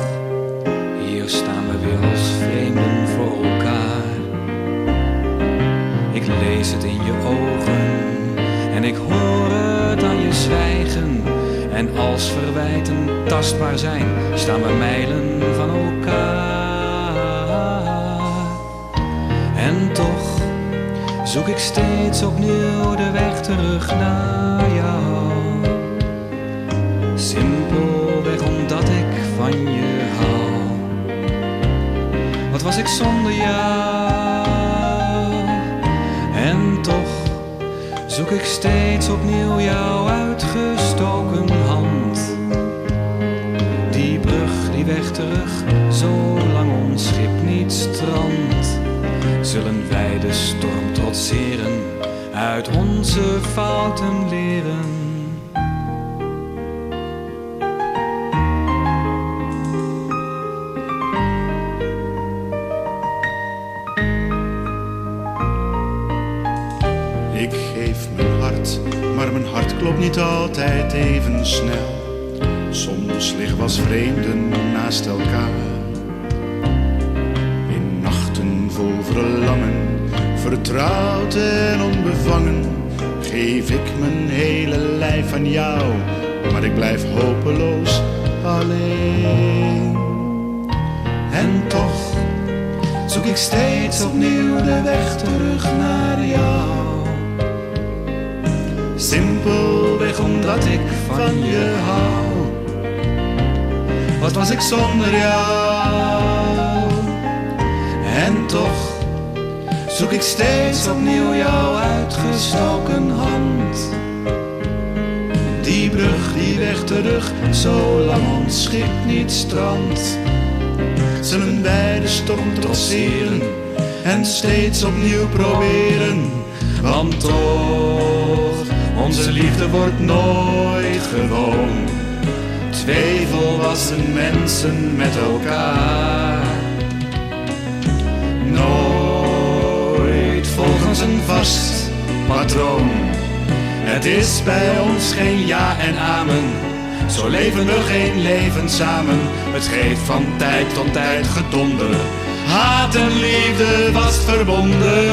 Hier staan we weer als vreemden voor elkaar. Ik lees het in je ogen en ik hoor het aan je zwijgen. En als verwijten tastbaar zijn, staan we mijlen van elkaar. En toch zoek ik steeds opnieuw de weg terug naar jou. Simpelweg omdat ik van je hou. Wat was ik zonder jou? En toch zoek ik steeds opnieuw jouw uitgestoken hand. Die brug, die weg terug, zolang ons schip niet strandt. Zullen wij de storm trotseren, uit onze fouten leren. Ik geef mijn hart, maar mijn hart klopt niet altijd even snel. Soms liggen we als vreemden naast elkaar. In nachten vol verlangen, vertrouwd en onbevangen, geef ik mijn hele lijf aan jou, maar ik blijf hopeloos alleen. En toch zoek ik steeds opnieuw de weg terug naar jou. Simpelweg omdat ik van je hou. Wat was ik zonder jou? En toch zoek ik steeds opnieuw jouw uitgestoken hand. Die brug, die weg terug, zolang ons schip niet strandt. Zullen wij de storm trotseren en steeds opnieuw proberen. Want toch, onze liefde wordt nooit gewoon. Twee volwassen mensen met elkaar. Nooit volgens een vast patroon. Het is bij ons geen ja en amen. Zo leven we geen leven samen. Het geeft van tijd tot tijd gedonder. Haat en liefde vast verbonden.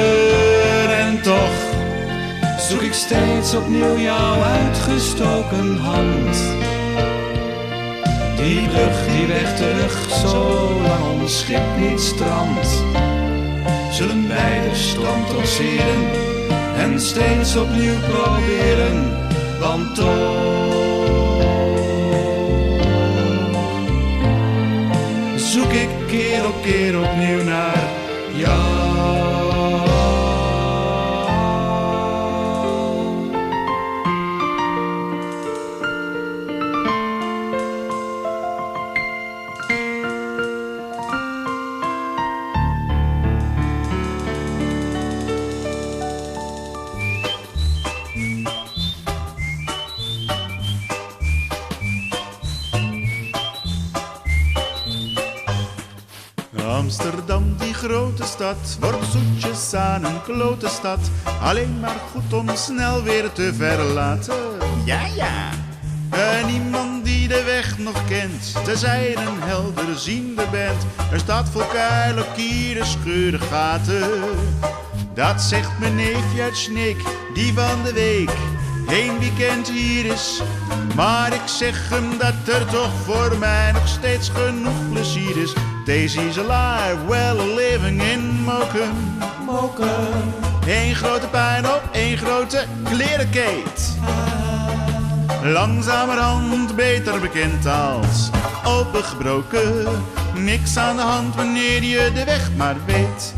En toch zoek ik steeds opnieuw jouw uitgestoken hand. Die brug, die weg terug, zolang ons schip niet strandt. Zullen wij de storm trotseren en steeds opnieuw proberen. Want toch zoek ik keer op keer opnieuw naar jou. Amsterdam, die grote stad, wordt zoetjes aan een klote stad. Alleen maar goed om snel weer te verlaten. Ja, ja. En iemand die de weg nog kent, tenzij een helderziende bent. Er staat vol kuilen, kieren, scheuren, gaten. Dat zegt mijn neefje uit Sneek, die van de week heen weekend hier is. Maar ik zeg hem dat er toch voor mij nog steeds genoeg plezier is. Deze is alive, well living in Mokum. Mokum. Eén grote puinhoop, één grote klerenkeet. Langzamerhand beter bekend als opengebroken. Niks aan de hand wanneer je de weg maar weet.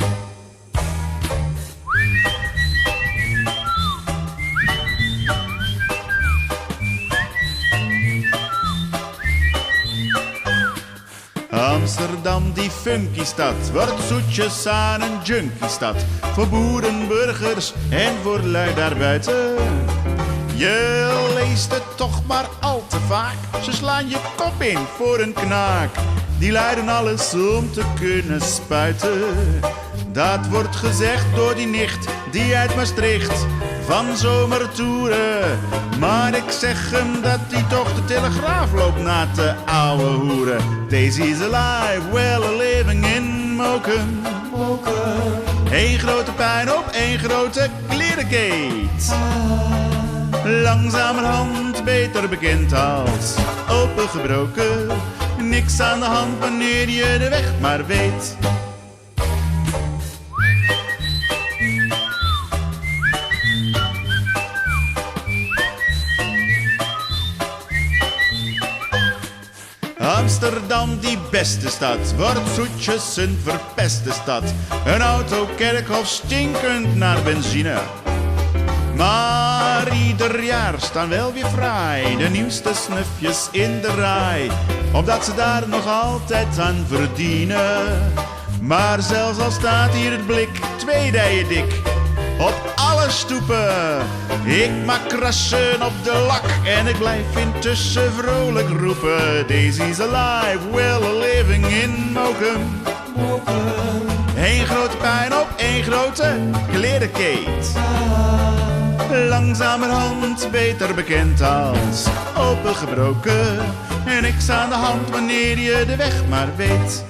Amsterdam, die funky stad, wordt zoetjes aan een junkie stad. Voor boeren, burgers en voor lui daarbuiten. Je meesten toch maar al te vaak. Ze slaan je kop in voor een knaak. Die lijden alles om te kunnen spuiten. Dat wordt gezegd door die nicht die uit Maastricht van zomertoeren. Maar ik zeg hem dat hij toch de Telegraaf loopt na te ouwe hoeren. Daisy's alive, well a living in Mokum. Eén grote puinhoop, één grote klerenkeet. Langzamerhand beter bekend als opengebroken. Niks aan de hand wanneer je de weg maar weet. Amsterdam, die beste stad, wordt zoetjes een verpeste stad. Een auto, kerkhof, stinkend naar benzine. Maar ieder jaar staan wel weer fraai de nieuwste snufjes in de rij, omdat ze daar nog altijd aan verdienen. Maar zelfs al staat hier het blik 2 dijen dik op alle stoepen, ik maak krassen op de lak en ik blijf intussen vrolijk roepen. Daisy's alive, well a living in Mokum. Eén grote puinhoop, één grote klerenkeet. Langzamerhand beter bekend als opengebroken. En niks aan de hand wanneer je de weg maar weet.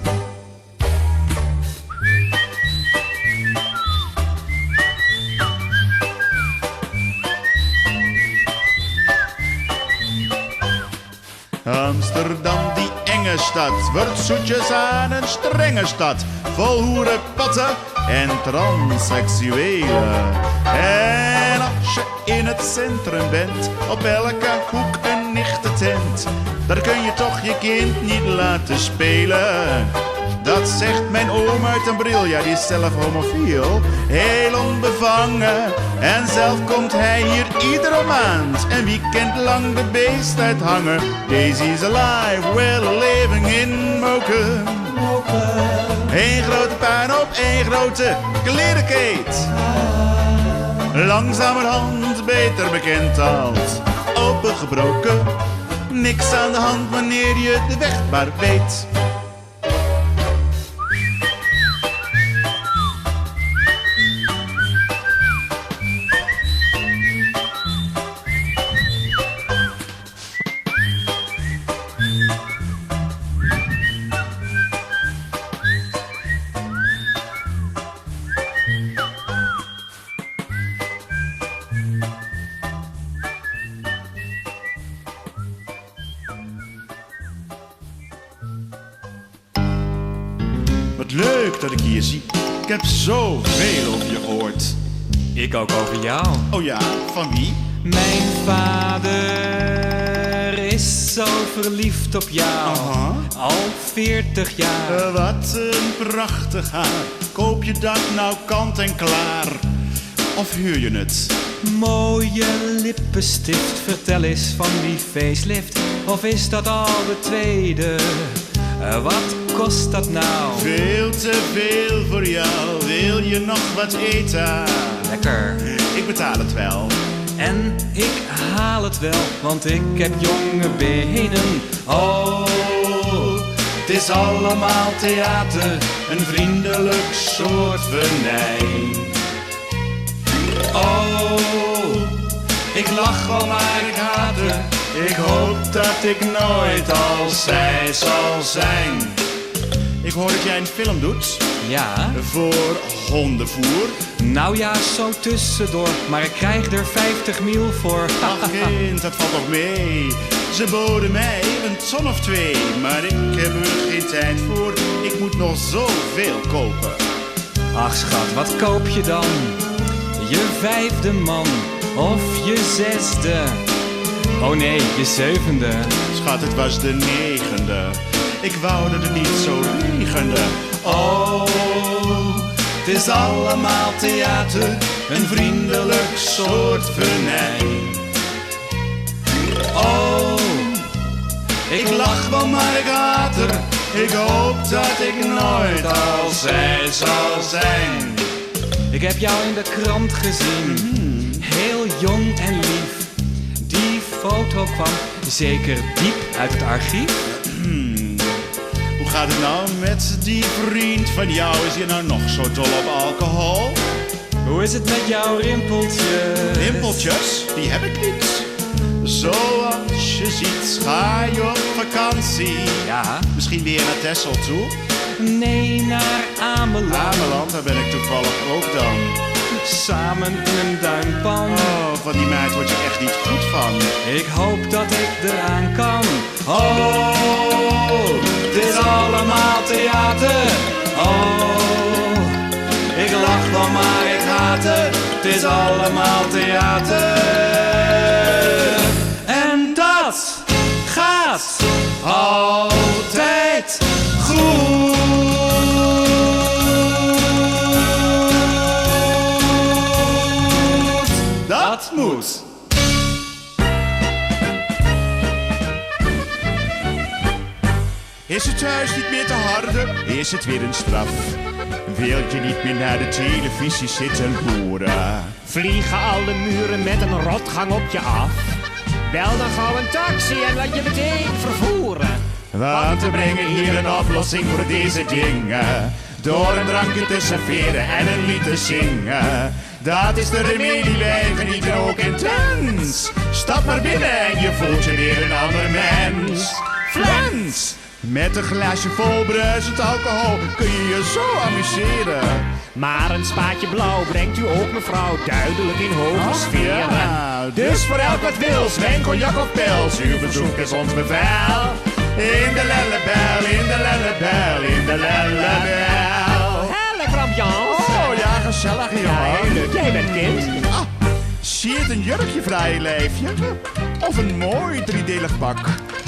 Amsterdam, die enge stad, wordt zoetjes aan een strenge stad. Vol hoeren, patten en transseksuelen. En als je in het centrum bent, op elke hoek een nichtentent, daar kun je toch je kind niet laten spelen. Dat zegt mijn oom uit een bril, ja die is zelf homofiel. Heel onbevangen en zelf komt hij hier iedere maand een weekend lang de beest uithangen. Daisy's alive, well living in Mokum. Eén grote puinhoop, één grote klerenkeet. Langzamerhand beter bekend als opengebroken. Niks aan de hand wanneer je de weg maar weet. Wat leuk dat ik hier zie. Ik heb zoveel over je gehoord. Ik ook over jou. Oh ja, van wie? Mijn vader is zo verliefd op jou. Aha. Al 40 jaar. Wat een prachtig haar. Koop je dat nou kant en klaar? Of huur je het? Mooie lippenstift, vertel eens van die facelift. Of is dat al de tweede? Wat kost dat nou? Veel te veel voor jou. Wil je nog wat eten? Lekker. Ik betaal het wel. En ik haal het wel, want ik heb jonge benen. Oh, het is allemaal theater, een vriendelijk soort venijn. Oh, ik lach wel, maar ik haat er. Ik hoop dat ik nooit als zij zal zijn. Ik hoor dat jij een film doet. Ja? Voor hondenvoer. Nou ja, zo tussendoor, maar ik krijg er 50 mil voor. Ach kind, dat valt nog mee. Ze boden mij een ton of 2, maar ik heb er geen tijd voor. Ik moet nog zoveel kopen. Ach schat, wat koop je dan? Je 5e man of je 6e? Oh nee, je 7e. Schat, het was de 9e. Ik wou dat het niet zo regende. Oh, het is allemaal theater, een vriendelijk soort venijn. Oh, ik lach wel, maar ik haat er. Ik hoop dat ik nooit als zij zal zijn. Ik heb jou in de krant gezien, heel jong en lief. Die foto kwam zeker diep uit het archief. Hoe gaat het nou met die vriend van jou? Is hij nou nog zo dol op alcohol? Hoe is het met jouw rimpeltjes? Rimpeltjes? Die heb ik niet. Zoals je ziet ga je op vakantie. Ja. Misschien weer naar Texel toe? Nee, naar Ameland. Ameland, daar ben ik toevallig ook dan. Samen in een duinpan. Oh, van die meid word je echt niet goed van. Ik hoop dat ik eraan kan. Oh, het is allemaal theater. Oh, ik lach wel maar ik haat het. Het is allemaal theater. En dat gaat altijd goed. Dat moet. Is het thuis niet meer te harde? Is het weer een straf? Wil je niet meer naar de televisie zitten loeren? Vliegen alle muren met een rotgang op je af? Bel dan gauw een taxi en laat je meteen vervoeren. Want we brengen hier een oplossing voor deze dingen. Door een drankje te serveren en een lied te zingen. Dat is de remedie, wij genieten ook intens. Stap maar binnen en je voelt je weer een ander mens. Flens! Met een glaasje vol bruisend alcohol kun je je zo amuseren. Maar een spaatje blauw brengt u ook mevrouw duidelijk in hoge sferen. Ja, dus voor elk wat wils, wijn, cognac of pils, uw bezoek is ons bevel. In de lellebel, in de lellebel, in de lellebel. Lekker ambiance. Oh ja, gezellig hier Ja, hoor. heel leuk. Jij bent kind. Ah, zie je het een jurkje vrij lijfje? Of een mooi driedelig pak?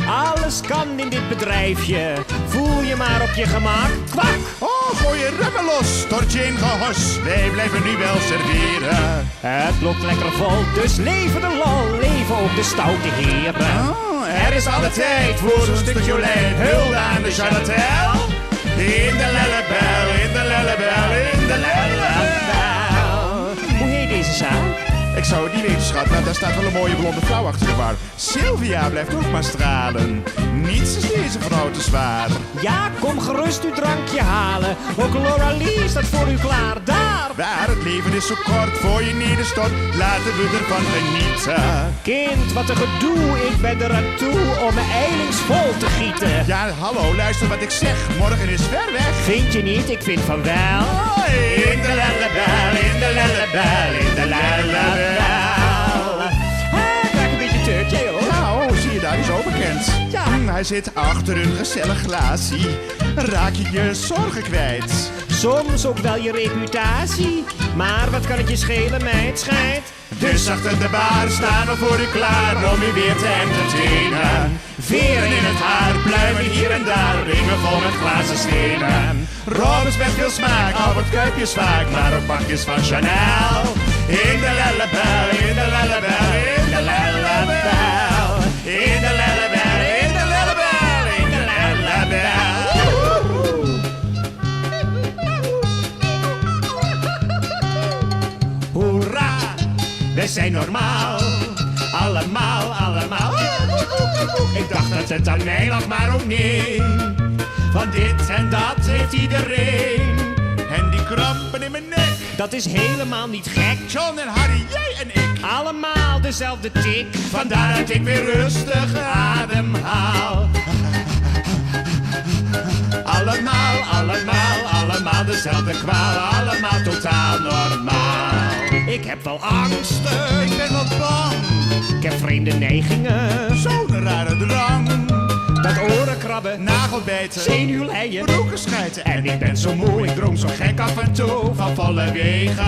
Alles kan in dit bedrijfje. Voel je maar op je gemak. Kwak! Oh, gooi je remmen los, stort je in gehos. Wij blijven nu wel serveren. Het loopt lekker vol, dus leven de lol. Leven ook de stoute heren. Oh, er is alle tijd voor zo'n stukje olijf. Hulde aan de charlatel. In de lellebel, in de lellebel, in de lellebel. Hoe heet deze zaak? Ik zou het niet weten, schat, maar daar staat wel een mooie blonde vrouw achter de bar. Sylvia blijft ook maar stralen. Niets is deze vrouw te zwaar. Ja, kom gerust uw drankje halen. Ook Laura Lee staat voor u klaar. Daar! Waar het leven is zo kort voor je nederstort, laten we ervan genieten. Kind, wat een gedoe. Ik ben er aan toe om mijn eilings vol te gieten. Ja, hallo, luister wat ik zeg. Morgen is ver weg. Vind je niet? Ik vind van wel. In de lellebel, in de lellebel, in de lellebel. Hij krijgt een beetje teut, jij hoor. Nou, zie je daar, die is ook bekend. Ja. Hij zit achter een gezellig glaasje. Raak je je zorgen kwijt. Soms ook wel je reputatie. Maar wat kan het je schelen, meid, schijt? Dus achter de bar staan we voor u klaar om u weer te entertainen. Veren in het haar, pluimen hier en daar, ringen vol met glazen stenen. Robbers met veel smaak, Albert Kuipjes vaak, maar ook pakjes van Chanel. In de lellebel, in de lellebel, in de lellebel. In de lellebel, in de lellebel, in de lellebel. Hoera, we zijn normaal. Allemaal, allemaal. Ik dacht dat het aan mij lag, maar ook niet. Van dit en dat heeft iedereen. En die krampen in mijn nek. Dat is helemaal niet gek. John en Harry, jij en ik. Allemaal dezelfde tik. Vandaar dat ik weer rustig ademhaal. Allemaal, allemaal, allemaal dezelfde kwaal. Allemaal totaal normaal. Ik heb wel angsten. Ik ben wel bang. Ik heb vreemde neigingen. Zo'n rare drang. Dat orenkrabben, Nagelbijten. zenuwleien. Broeken schijten. En ik ben zo moe, ik droom zo gek af en toe van volle wegen.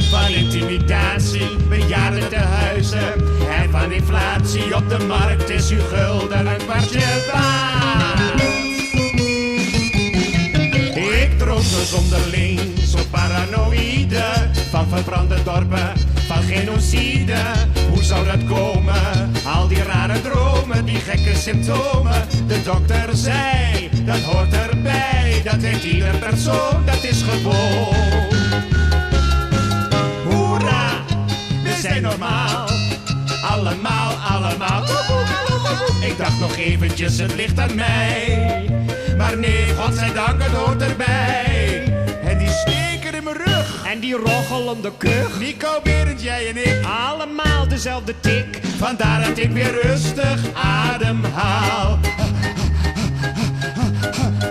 Van intimidatie, bejaarden te huizen. En van inflatie op de markt is uw gulden een kwartje waard. Ik droom zo zonderling, zo paranoïde. Van verbrande dorpen, van genocide. Hoe zou dat komen? Al die rare dromen, die gekke symptomen. De dokter zei, dat hoort erbij. Dat heeft ieder persoon, dat is gewoon. Hoera, we zijn normaal. Allemaal, allemaal. Ik dacht nog eventjes, het ligt aan mij. Maar nee, godzijdank, het hoort erbij. En die steken in mijn rug. En die rochelende kuch. Nico, Berend, jij en ik. Allemaal dezelfde tik. Vandaar dat ik weer rustig ademhaal.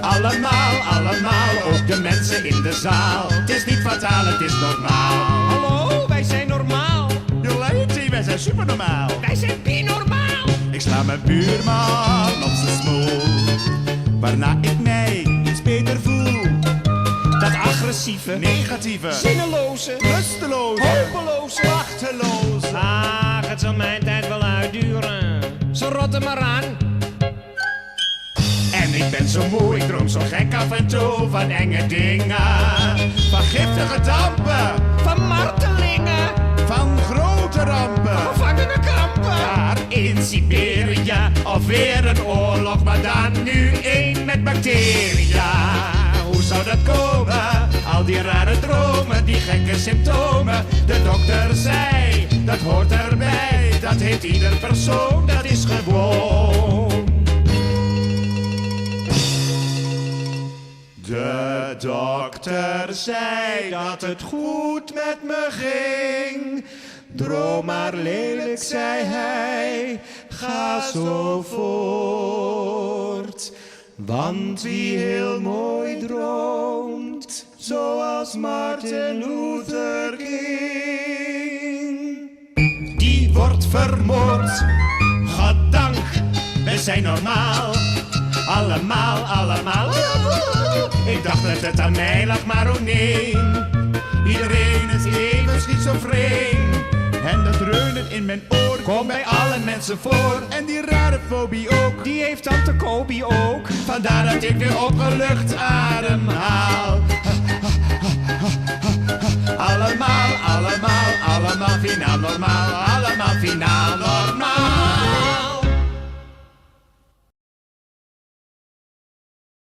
Allemaal, ook de mensen in de zaal. Het is niet fataal, het is normaal. Hallo, wij zijn normaal. Jullie, wij zijn super normaal. Wij zijn binormaal. Ik sla mijn buurman op zijn smoel, waarna ik mij iets beter voel. Dat agressieve, Negatieve, zinneloze, rusteloze, hopeloze, machteloze. Ach, het zal mijn tijd wel uitduren. Ze rotten maar aan. En ik ben zo moe, ik droom zo gek af en toe van enge dingen. Van giftige dampen, Van martelingen, van grote rampen. gevangenenkrampen. Daar in Siberië, of weer een oorlog, maar dan nu één met bacteria. Hoe zou dat komen? Al die rare dromen, die gekke symptomen. De dokter zei, dat hoort erbij. Dat heeft ieder persoon, dat is gewoon. De dokter zei dat het goed met me ging. Droom maar lelijk, zei hij, ga zo voort. Want wie heel mooi droomt, zoals Martin Luther King, die wordt vermoord. Goddank, wij zijn normaal. Allemaal. Ik dacht dat het aan mij lag, maar oh nee. Iedereen is even schizofreen. En dat dreunen in mijn oor komt bij alle mensen voor. En die rare fobie ook, Die heeft tante Kobi ook. vandaar dat ik weer opgelucht ademhaal.